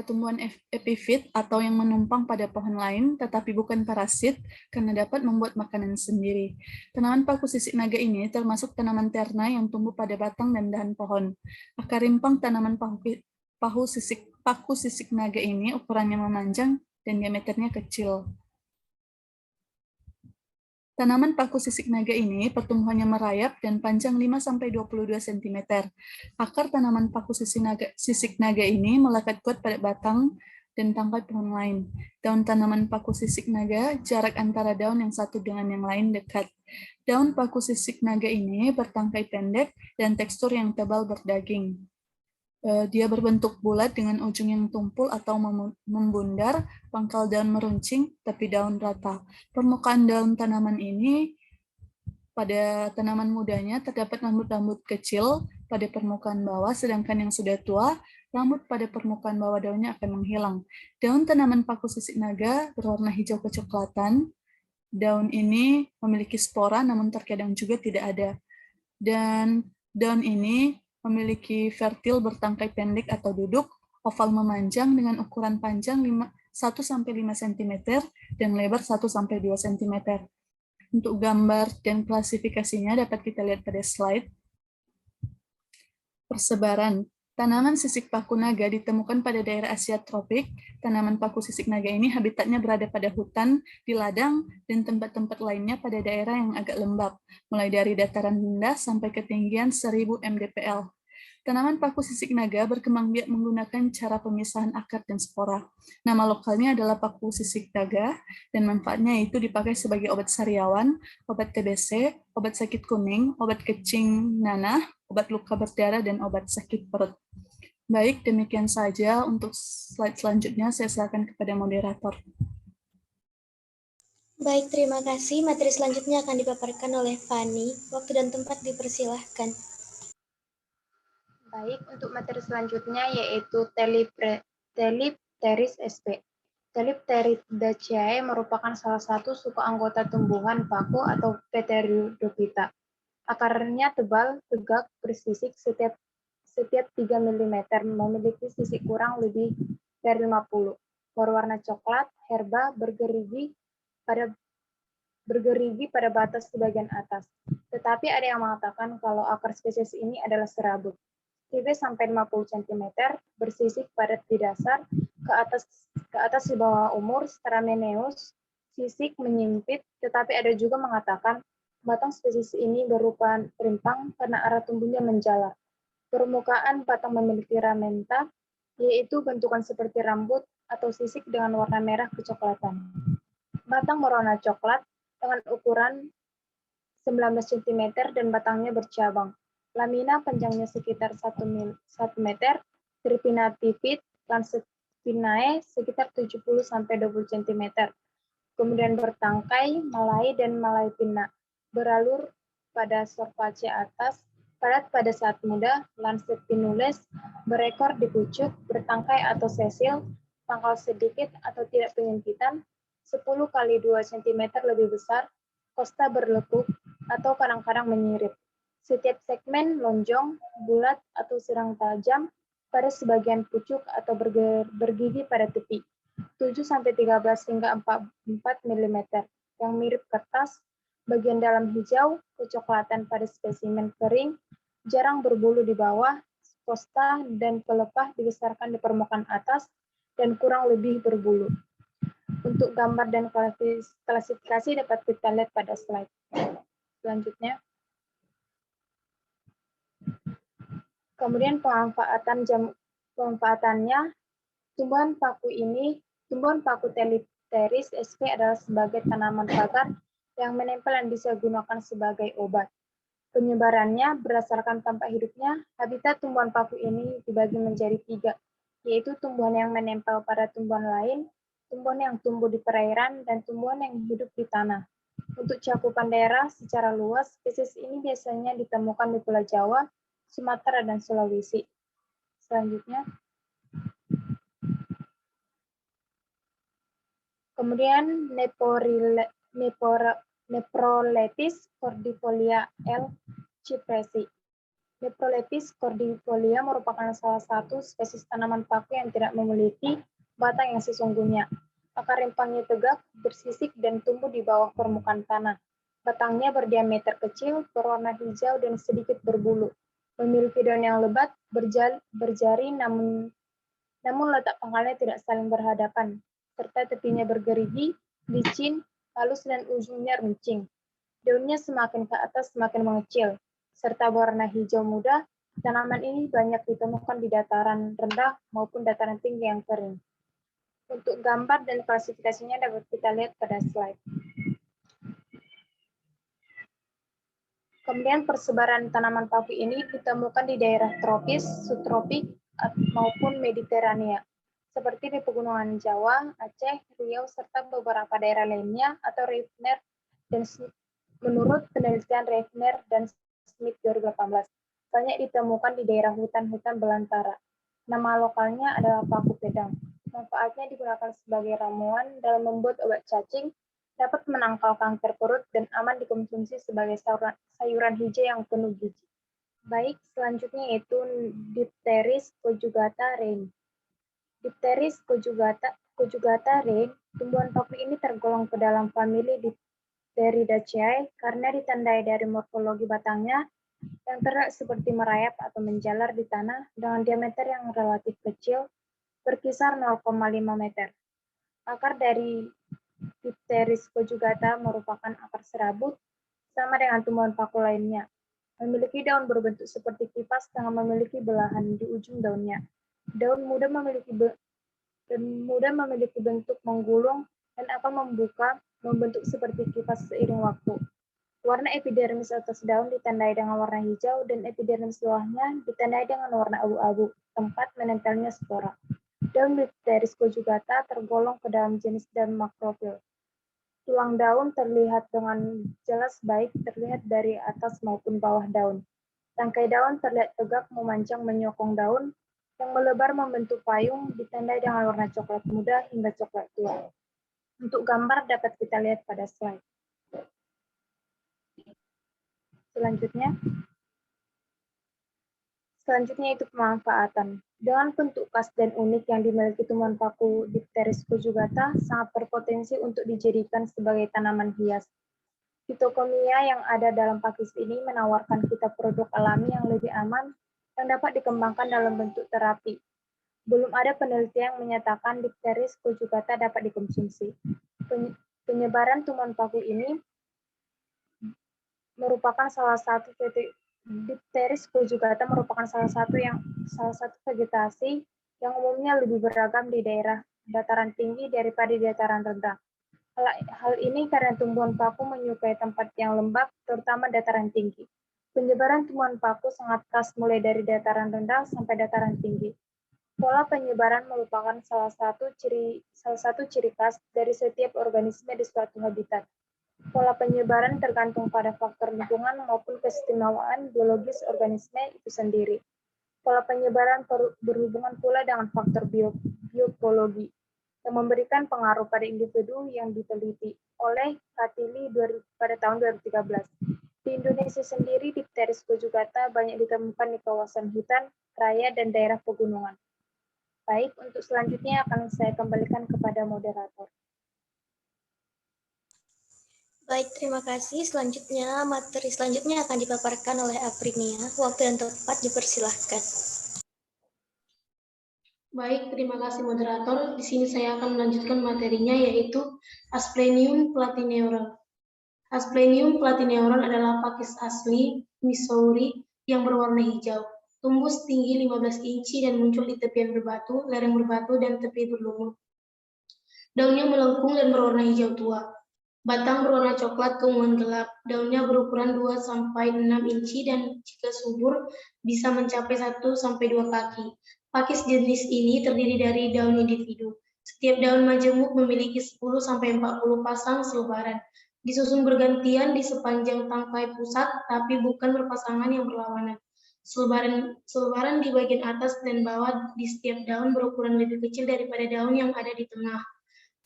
tumbuhan epifit atau yang menumpang pada pohon lain, tetapi bukan parasit karena dapat membuat makanan sendiri. Tanaman paku sisik naga ini termasuk tanaman terna yang tumbuh pada batang dan dahan pohon. Akar rimpang tanaman paku sisik naga ini ukurannya memanjang dan diameternya kecil. Tanaman paku sisik naga ini pertumbuhannya merayap dan panjang 5-22 cm. Akar tanaman paku sisik naga ini melekat kuat pada batang dan tangkai pohon lain. Daun tanaman paku sisik naga, jarak antara daun yang satu dengan yang lain dekat. Daun paku sisik naga ini bertangkai pendek dan tekstur yang tebal berdaging. Dia berbentuk bulat dengan ujung yang tumpul atau membundar, pangkal daun meruncing, tapi daun rata. Permukaan daun tanaman ini pada tanaman mudanya terdapat rambut-rambut kecil pada permukaan bawah, sedangkan yang sudah tua, rambut pada permukaan bawah daunnya akan menghilang. Daun tanaman paku sisik naga berwarna hijau kecoklatan. Daun ini memiliki spora, namun terkadang juga tidak ada. Dan daun ini memiliki fertil bertangkai pendek atau duduk, oval memanjang dengan ukuran panjang 1-5 cm dan lebar 1-2 cm. Untuk gambar dan klasifikasinya dapat kita lihat pada slide. Persebaran. Tanaman sisik paku naga ditemukan pada daerah Asia tropik. Tanaman paku sisik naga ini habitatnya berada pada hutan, di ladang, dan tempat-tempat lainnya pada daerah yang agak lembab, mulai dari dataran rendah sampai ketinggian 1000 mdpl. Tanaman paku sisik naga berkembang biak menggunakan cara pemisahan akar dan spora. Nama lokalnya adalah paku sisik naga, dan manfaatnya itu dipakai sebagai obat sariawan, obat TBC, obat sakit kuning, obat kecing nanah, obat luka berdarah, dan obat sakit perut. Baik, demikian saja untuk slide selanjutnya. Saya silakan kepada moderator. Baik, terima kasih. Materi selanjutnya akan dipaparkan oleh Fani. Waktu dan tempat dipersilahkan. Baik, untuk materi selanjutnya yaitu Telipteris sp. Telipteridaceae merupakan salah satu suku anggota tumbuhan paku atau Pteridophyta. Akarnya tebal, tegak, bersisik setiap 3 mm, memiliki sisik kurang lebih dari 50. Berwarna coklat, herba, bergerigi pada batas di bagian atas. Tetapi ada yang mengatakan kalau akar spesies ini adalah serabut. Tipis sampai 50 cm, bersisik padat di dasar, ke atas di bawah umur, strameneus, sisik menyimpit, tetapi ada juga mengatakan batang spesies ini berupa rimpang karena arah tumbuhnya menjalar. Permukaan batang memiliki ramenta, yaitu bentukan seperti rambut atau sisik dengan warna merah kecoklatan. Batang berwarna coklat dengan ukuran 19 cm dan batangnya bercabang. Lamina panjangnya sekitar 1 meter, tripinatifid, lancetinae sekitar 70-20 cm. Kemudian bertangkai, malai, dan malai pinna. Beralur pada sorpace atas, padat pada saat muda, lancet pinules, berekor di pucuk, bertangkai atau sesil, pangkal sedikit atau tidak penyempitan, 10 x 2 cm lebih besar, kosta berlekuk, atau kadang-kadang menyirip. Setiap segmen lonjong, bulat, atau sedang tajam pada sebagian pucuk atau bergigi pada tepi. 7-13 hingga 4 mm yang mirip kertas, bagian dalam hijau, kecoklatan pada spesimen kering, jarang berbulu di bawah, kosta dan pelepah dibesarkan di permukaan atas, dan kurang lebih berbulu. Untuk gambar dan klasifikasi dapat kita lihat pada slide selanjutnya. Kemudian pemanfaatannya, tumbuhan paku Telipteris sp adalah sebagai tanaman pagar yang menempel dan bisa digunakan sebagai obat. Penyebarannya berdasarkan tampak hidupnya, habitat tumbuhan paku ini dibagi menjadi 3, yaitu tumbuhan yang menempel pada tumbuhan lain, tumbuhan yang tumbuh di perairan, dan tumbuhan yang hidup di tanah. Untuk cakupan daerah secara luas, spesies ini biasanya ditemukan di Pulau Jawa, Sumatera, dan Sulawesi. Selanjutnya, kemudian Nephrolepis cordifolia L. cypresi. Nephrolepis cordifolia merupakan salah satu spesies tanaman paku yang tidak memiliki batang yang sesungguhnya. Akar rimpangnya tegak, bersisik, dan tumbuh di bawah permukaan tanah. Batangnya berdiameter kecil, berwarna hijau, dan sedikit berbulu. Memiliki daun yang lebat, berjari, namun letak pangkalnya tidak saling berhadapan, serta tepinya bergerigi, licin, halus, dan ujungnya runcing. Daunnya semakin ke atas semakin mengecil, serta berwarna hijau muda. Tanaman ini banyak ditemukan di dataran rendah maupun dataran tinggi yang kering. Untuk gambar dan klasifikasinya dapat kita lihat pada slide. Kemudian persebaran tanaman paku ini ditemukan di daerah tropis, subtropik, maupun Mediterania, seperti di pegunungan Jawa, Aceh, Riau, serta beberapa daerah lainnya atau Reifner dan menurut penelitian Reifner dan Smith 2018, banyak ditemukan di daerah hutan-hutan belantara. Nama lokalnya adalah paku pedang. Manfaatnya digunakan sebagai ramuan dalam membuat obat cacing, dapat menangkal kanker perut, dan aman dikonsumsi sebagai sayuran hijau yang penuh gizi. Baik, selanjutnya yaitu Dipteris conjugata Rein. Dipteris conjugata Rein, tumbuhan paku ini tergolong ke dalam famili Dipteridaceae karena ditandai dari morfologi batangnya yang terlihat seperti merayap atau menjalar di tanah dengan diameter yang relatif kecil, berkisar 0,5 meter. Akar dari Dipteris conjugata merupakan akar serabut, sama dengan tumbuhan paku lainnya. Memiliki daun berbentuk seperti kipas dengan memiliki belahan di ujung daunnya. Daun muda memiliki bentuk menggulung dan akan membentuk seperti kipas seiring waktu. Warna epidermis atas daun ditandai dengan warna hijau dan epidermis bawahnya ditandai dengan warna abu-abu, tempat menempelnya spora. Daun Dipteris conjugata tergolong ke dalam jenis daun makrofil. Tulang daun terlihat dengan jelas baik terlihat dari atas maupun bawah daun. Tangkai daun terlihat tegak memanjang menyokong daun, yang melebar membentuk payung ditandai dengan warna coklat muda hingga coklat tua. Untuk gambar dapat kita lihat pada slide. Selanjutnya itu pemanfaatan. Dengan bentuk khas dan unik yang dimiliki tumbuhan paku Dipteris conjugata, sangat berpotensi untuk dijadikan sebagai tanaman hias. Fitokomia yang ada dalam pakis ini menawarkan kita produk alami yang lebih aman yang dapat dikembangkan dalam bentuk terapi. Belum ada penelitian yang menyatakan Dipteris conjugata dapat dikonsumsi. Penyebaran tumbuhan paku ini merupakan salah satu Dipteris conjugata merupakan salah satu vegetasi yang umumnya lebih beragam di daerah dataran tinggi daripada di dataran rendah. Hal ini karena tumbuhan paku menyukai tempat yang lembab, terutama dataran tinggi. Penyebaran tumbuhan paku sangat khas mulai dari dataran rendah sampai dataran tinggi. Pola penyebaran merupakan salah satu ciri khas dari setiap organisme di suatu habitat. Pola penyebaran tergantung pada faktor lingkungan maupun keistimewaan biologis organisme itu sendiri. Pola penyebaran berhubungan pula dengan faktor biopologi yang memberikan pengaruh pada individu yang diteliti oleh Katili pada tahun 2013. Di Indonesia sendiri, Dipteris conjugata banyak ditemukan di kawasan hutan, raya, dan daerah pegunungan. Baik, untuk selanjutnya akan saya kembalikan kepada moderator. Baik, terima kasih. Selanjutnya, materi selanjutnya akan dipaparkan oleh Aprinia. Waktu dan tempat dipersilahkan. Baik, terima kasih moderator. Di sini saya akan melanjutkan materinya, yaitu Asplenium platineorum. Asplenium platineorum adalah pakis asli Missouri yang berwarna hijau. Tumbuh setinggi 15 inci dan muncul di tepian berbatu, lereng berbatu, dan tepi berlumut. Daunnya melengkung dan berwarna hijau tua. Batang berwarna coklat keunguan gelap. Daunnya berukuran 2-6 inci dan jika subur bisa mencapai 1-2 kaki. Pakis jenis ini terdiri dari daun individu. Setiap daun majemuk memiliki 10-40 pasang selebaran, disusun bergantian di sepanjang tangkai pusat, tapi bukan berpasangan yang berlawanan. Selebaran di bagian atas dan bawah di setiap daun berukuran lebih kecil daripada daun yang ada di tengah.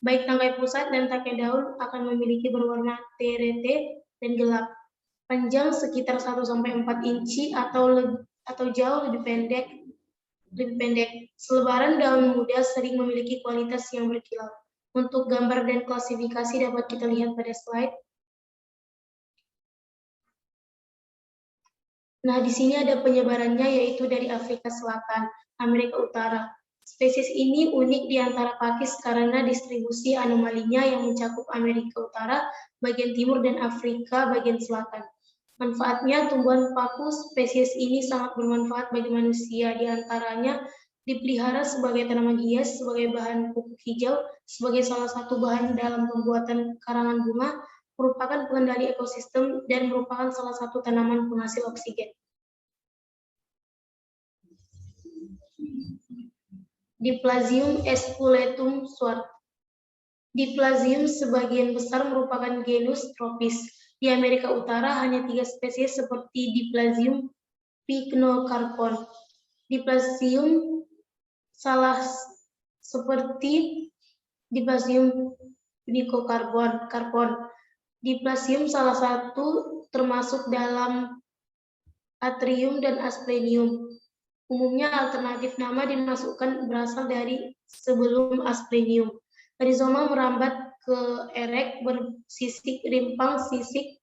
Baik tangkai pusat dan tangkai daun akan memiliki berwarna terete dan gelap. Panjang sekitar 1-4 inci atau jauh lebih pendek. Selebaran daun muda sering memiliki kualitas yang berkilau. Untuk gambar dan klasifikasi dapat kita lihat pada slide. Nah, di sini ada penyebarannya, yaitu dari Afrika Selatan, Amerika Utara. Spesies ini unik di antara pakis karena distribusi anomalinya yang mencakup Amerika Utara, bagian timur, dan Afrika bagian selatan. Manfaatnya, tumbuhan paku spesies ini sangat bermanfaat bagi manusia, di antaranya dipelihara sebagai tanaman hias, sebagai bahan pupuk hijau, sebagai salah satu bahan dalam pembuatan karangan bunga, merupakan pengendali ekosistem, dan merupakan salah satu tanaman penghasil oksigen. Diplasmium esculentum Swart. Diplasmium sebagian besar merupakan genus tropis. Di Amerika Utara hanya 3 spesies seperti Diplasmium pycnocarpon. Diplasmium salah seperti Diplasmium pycnocarpon. Diplasmium salah satu termasuk dalam Atrium dan Asplenium. Umumnya alternatif nama dimasukkan berasal dari sebelum Asplenium. Rizoma merambat ke erek, bersisik rimpang, sisik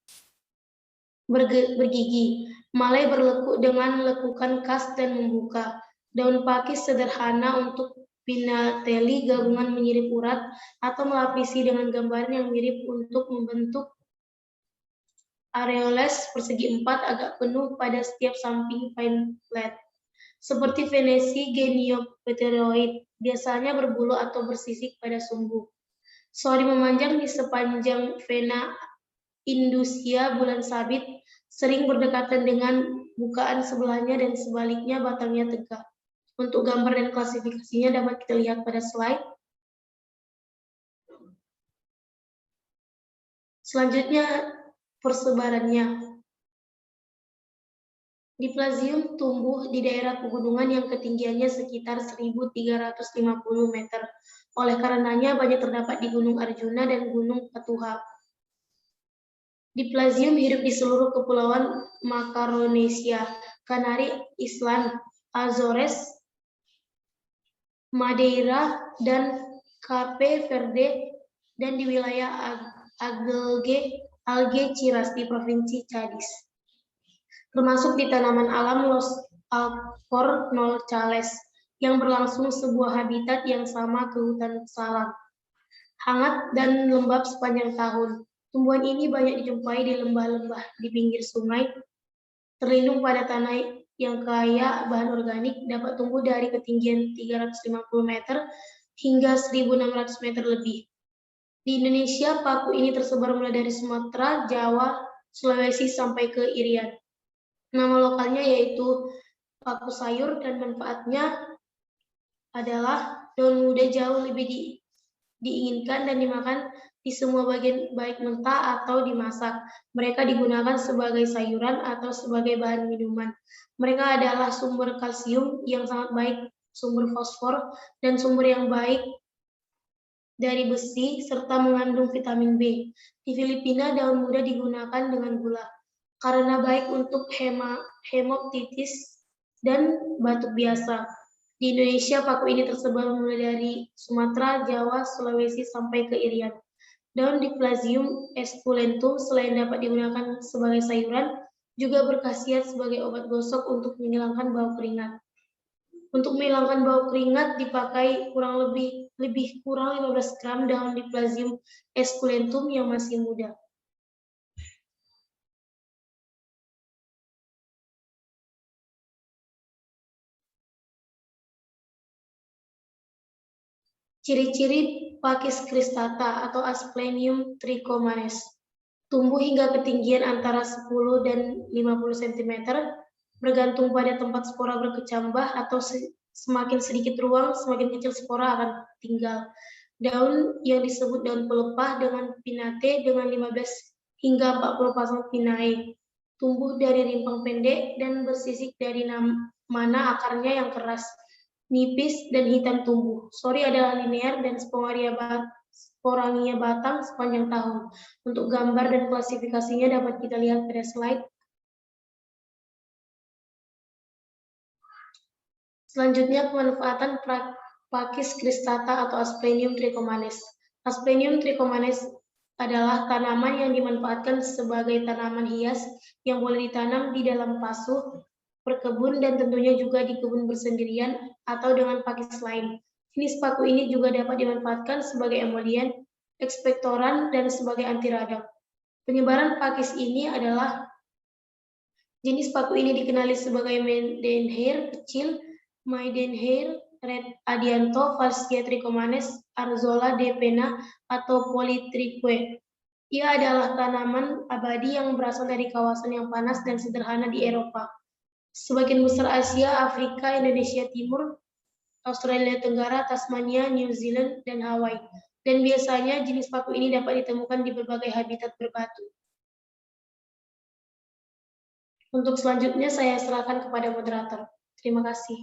bergigi. Malai berlekuk dengan lekukan khas dan membuka. Daun pakis sederhana untuk pinateli gabungan menyirip urat atau melapisi dengan gambaran yang mirip untuk membentuk areoles persegi 4 agak penuh pada setiap samping pamphlet. Seperti Venesi geniopteroid, biasanya berbulu atau bersisik pada sumbu. Sori memanjang di sepanjang vena indusia bulan sabit, sering berdekatan dengan bukaan sebelahnya dan sebaliknya batangnya tegak. Untuk gambar dan klasifikasinya dapat kita lihat pada slide. Selanjutnya persebarannya. Diplasmium tumbuh di daerah pegunungan yang ketinggiannya sekitar 1.350 meter. Oleh karenanya banyak terdapat di Gunung Arjuna dan Gunung Katuha. Diplasmium hidup di seluruh kepulauan Makaronesia, Kanari, Island, Azores, Madeira, dan Cape Verde, dan di wilayah Algeciras di Provinsi Cadiz. Termasuk di tanaman alam Los Alcornocales yang berlangsung sebuah habitat yang sama ke hutan salam, hangat dan lembab sepanjang tahun. Tumbuhan ini banyak dijumpai di lembah-lembah di pinggir sungai, terlindung pada tanah yang kaya bahan organik, dapat tumbuh dari ketinggian 350 meter hingga 1.600 meter lebih. Di Indonesia, paku ini tersebar mulai dari Sumatera, Jawa, Sulawesi sampai ke Irian. Nama lokalnya yaitu paku sayur dan manfaatnya adalah daun muda jauh lebih diinginkan dan dimakan di semua bagian, baik mentah atau dimasak. Mereka digunakan sebagai sayuran atau sebagai bahan minuman. Mereka adalah sumber kalsium yang sangat baik, sumber fosfor, dan sumber yang baik dari besi, serta mengandung vitamin B. Di Filipina, daun muda digunakan dengan gula karena baik untuk hemoptitis dan batuk biasa. Di Indonesia, paku ini tersebar mulai dari Sumatera, Jawa, Sulawesi, sampai ke Irian. Daun Diplasmium esculentum selain dapat digunakan sebagai sayuran, juga berkhasiat sebagai obat gosok untuk menghilangkan bau keringat. Untuk menghilangkan bau keringat dipakai kurang lebih 15 gram daun Diplasmium esculentum yang masih muda. Ciri-ciri pakis cristata atau Asplenium trichomanes. Tumbuh hingga ketinggian antara 10 dan 50 cm, bergantung pada tempat spora berkecambah atau Semakin sedikit ruang, semakin kecil spora akan tinggal. Daun yang disebut daun pelepah dengan pinnate dengan 15 hingga 40 pasang pinnae. Tumbuh dari rimpang pendek dan bersisik dari mana akarnya yang keras, nipis dan hitam tumbuh. Sori adalah linear dan sporangia batang sepanjang tahun. Untuk gambar dan klasifikasinya dapat kita lihat pada slide. Selanjutnya pemanfaatan Pakis cristata atau Asplenium trichomanes. Asplenium trichomanes adalah tanaman yang dimanfaatkan sebagai tanaman hias yang boleh ditanam di dalam pasuh, perkebun, dan tentunya juga di kebun bersendirian atau dengan pakis lain. Jenis paku ini juga dapat dimanfaatkan sebagai emollient, ekspektoran, dan sebagai anti radang. Penyebaran pakis ini adalah jenis paku ini dikenali sebagai Meidenhair kecil, Meidenhair red adianto, Valskia trichomanes, Arzola de Pena, atau Polytrique. Ia adalah tanaman abadi yang berasal dari kawasan yang panas dan sederhana di Eropa. Sebagian besar Asia, Afrika, Indonesia Timur, Australia Tenggara, Tasmania, New Zealand, dan Hawaii. Dan biasanya jenis paku ini dapat ditemukan di berbagai habitat berbatu. Untuk selanjutnya saya serahkan kepada moderator. Terima kasih.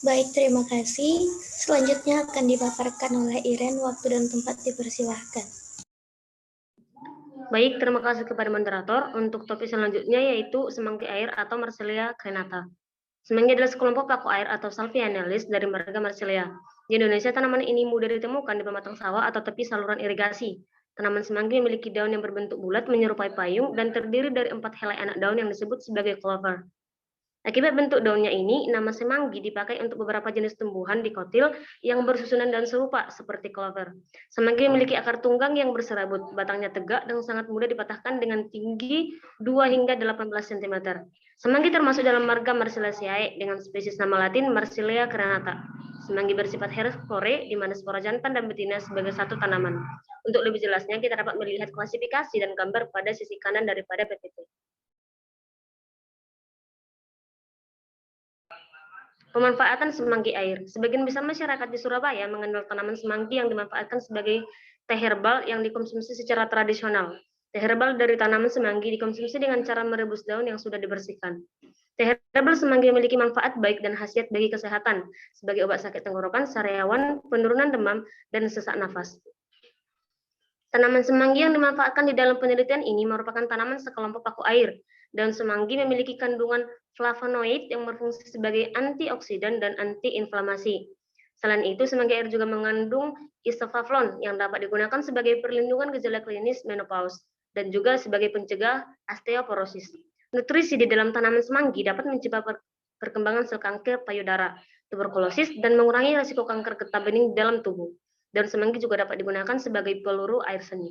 Baik, terima kasih. Selanjutnya akan dipaparkan oleh Iren. Waktu dan tempat dipersilahkan. Baik, terima kasih kepada moderator. Untuk topik selanjutnya yaitu semanggi air atau Marsilea crenata. Semanggi adalah sekelompok paku air atau Salvianialis dari marga Marsilea. Di Indonesia, tanaman ini mudah ditemukan di pematang sawah atau tepi saluran irigasi. Tanaman semanggi memiliki daun yang berbentuk bulat menyerupai payung dan terdiri dari 4 helai anak daun yang disebut sebagai clover. Akibat bentuk daunnya ini, nama semanggi dipakai untuk beberapa jenis tumbuhan dikotil yang bersusunan daun serupa seperti clover. Semanggi memiliki akar tunggang yang berserabut, batangnya tegak dan sangat mudah dipatahkan dengan tinggi 2 hingga 18 cm. Semanggi termasuk dalam marga Marsilaceae dengan spesies nama latin Marsilea crenata. Semanggi bersifat herefore, di mana spora jantan dan betina sebagai satu tanaman. Untuk lebih jelasnya, kita dapat melihat klasifikasi dan gambar pada sisi kanan daripada PPT. Pemanfaatan semanggi air. Sebagian besar masyarakat di Surabaya mengenal tanaman semanggi yang dimanfaatkan sebagai teh herbal yang dikonsumsi secara tradisional. Teh herbal dari tanaman semanggi dikonsumsi dengan cara merebus daun yang sudah dibersihkan. Teh herbal semanggi memiliki manfaat baik dan khasiat bagi kesehatan sebagai obat sakit tenggorokan, sariawan, penurunan demam, dan sesak nafas. Tanaman semanggi yang dimanfaatkan di dalam penelitian ini merupakan tanaman sekelompok paku air. Daun semanggi memiliki kandungan flavonoid yang berfungsi sebagai antioksidan dan antiinflamasi. Selain itu, semanggi air juga mengandung isoflavon yang dapat digunakan sebagai perlindungan gejala klinis menopause dan juga sebagai pencegah osteoporosis. Nutrisi di dalam tanaman semanggi dapat mencegah perkembangan sel kanker payudara, tuberkulosis, dan mengurangi risiko kanker getah bening dalam tubuh. Dan semanggi juga dapat digunakan sebagai peluru air seni.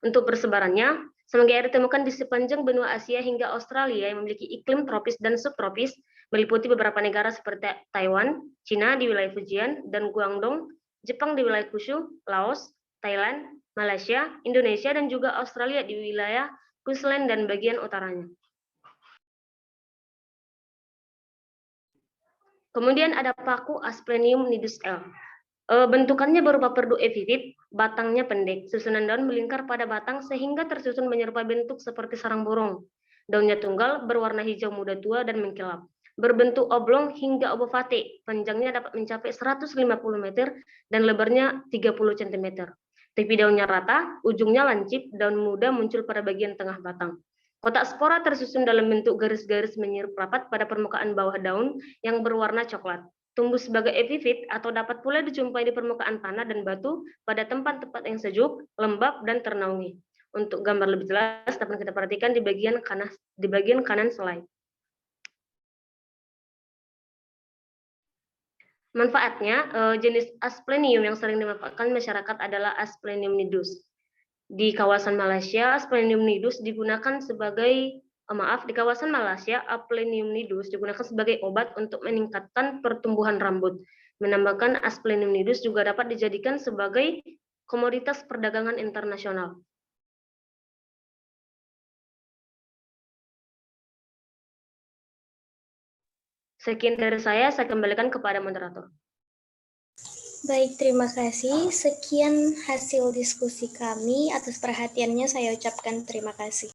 Untuk persebarannya, semanggi air ditemukan di sepanjang benua Asia hingga Australia yang memiliki iklim tropis dan subtropis, meliputi beberapa negara seperti Taiwan, Cina di wilayah Fujian, dan Guangdong, Jepang di wilayah Kyushu, Laos, Thailand, Malaysia, Indonesia, dan juga Australia di wilayah Queensland dan bagian utaranya. Kemudian ada paku Asplenium nidus L. Bentukannya berupa perdu epifit, batangnya pendek, susunan daun melingkar pada batang sehingga tersusun menyerupai bentuk seperti sarang burung. Daunnya tunggal, berwarna hijau muda tua dan mengkilap. Berbentuk oblong hingga obovate, panjangnya dapat mencapai 150 meter dan lebarnya 30 cm. Tepi daunnya rata, ujungnya lancip, daun muda muncul pada bagian tengah batang. Kotak spora tersusun dalam bentuk garis-garis menyerup rapat pada permukaan bawah daun yang berwarna coklat. Tumbuh sebagai epifit atau dapat pula dijumpai di permukaan tanah dan batu pada tempat-tempat yang sejuk, lembab, dan ternaungi. Untuk gambar lebih jelas dapat kita perhatikan di bagian kanan slide. Manfaatnya, jenis Asplenium yang sering dimanfaatkan masyarakat adalah Asplenium nidus. Di kawasan Malaysia, Asplenium nidus digunakan sebagai di kawasan Malaysia, Asplenium nidus digunakan sebagai obat untuk meningkatkan pertumbuhan rambut. Menambahkan, Asplenium nidus juga dapat dijadikan sebagai komoditas perdagangan internasional. Sekian dari saya kembalikan kepada moderator. Baik, terima kasih. Sekian hasil diskusi kami. Atas perhatiannya saya ucapkan terima kasih.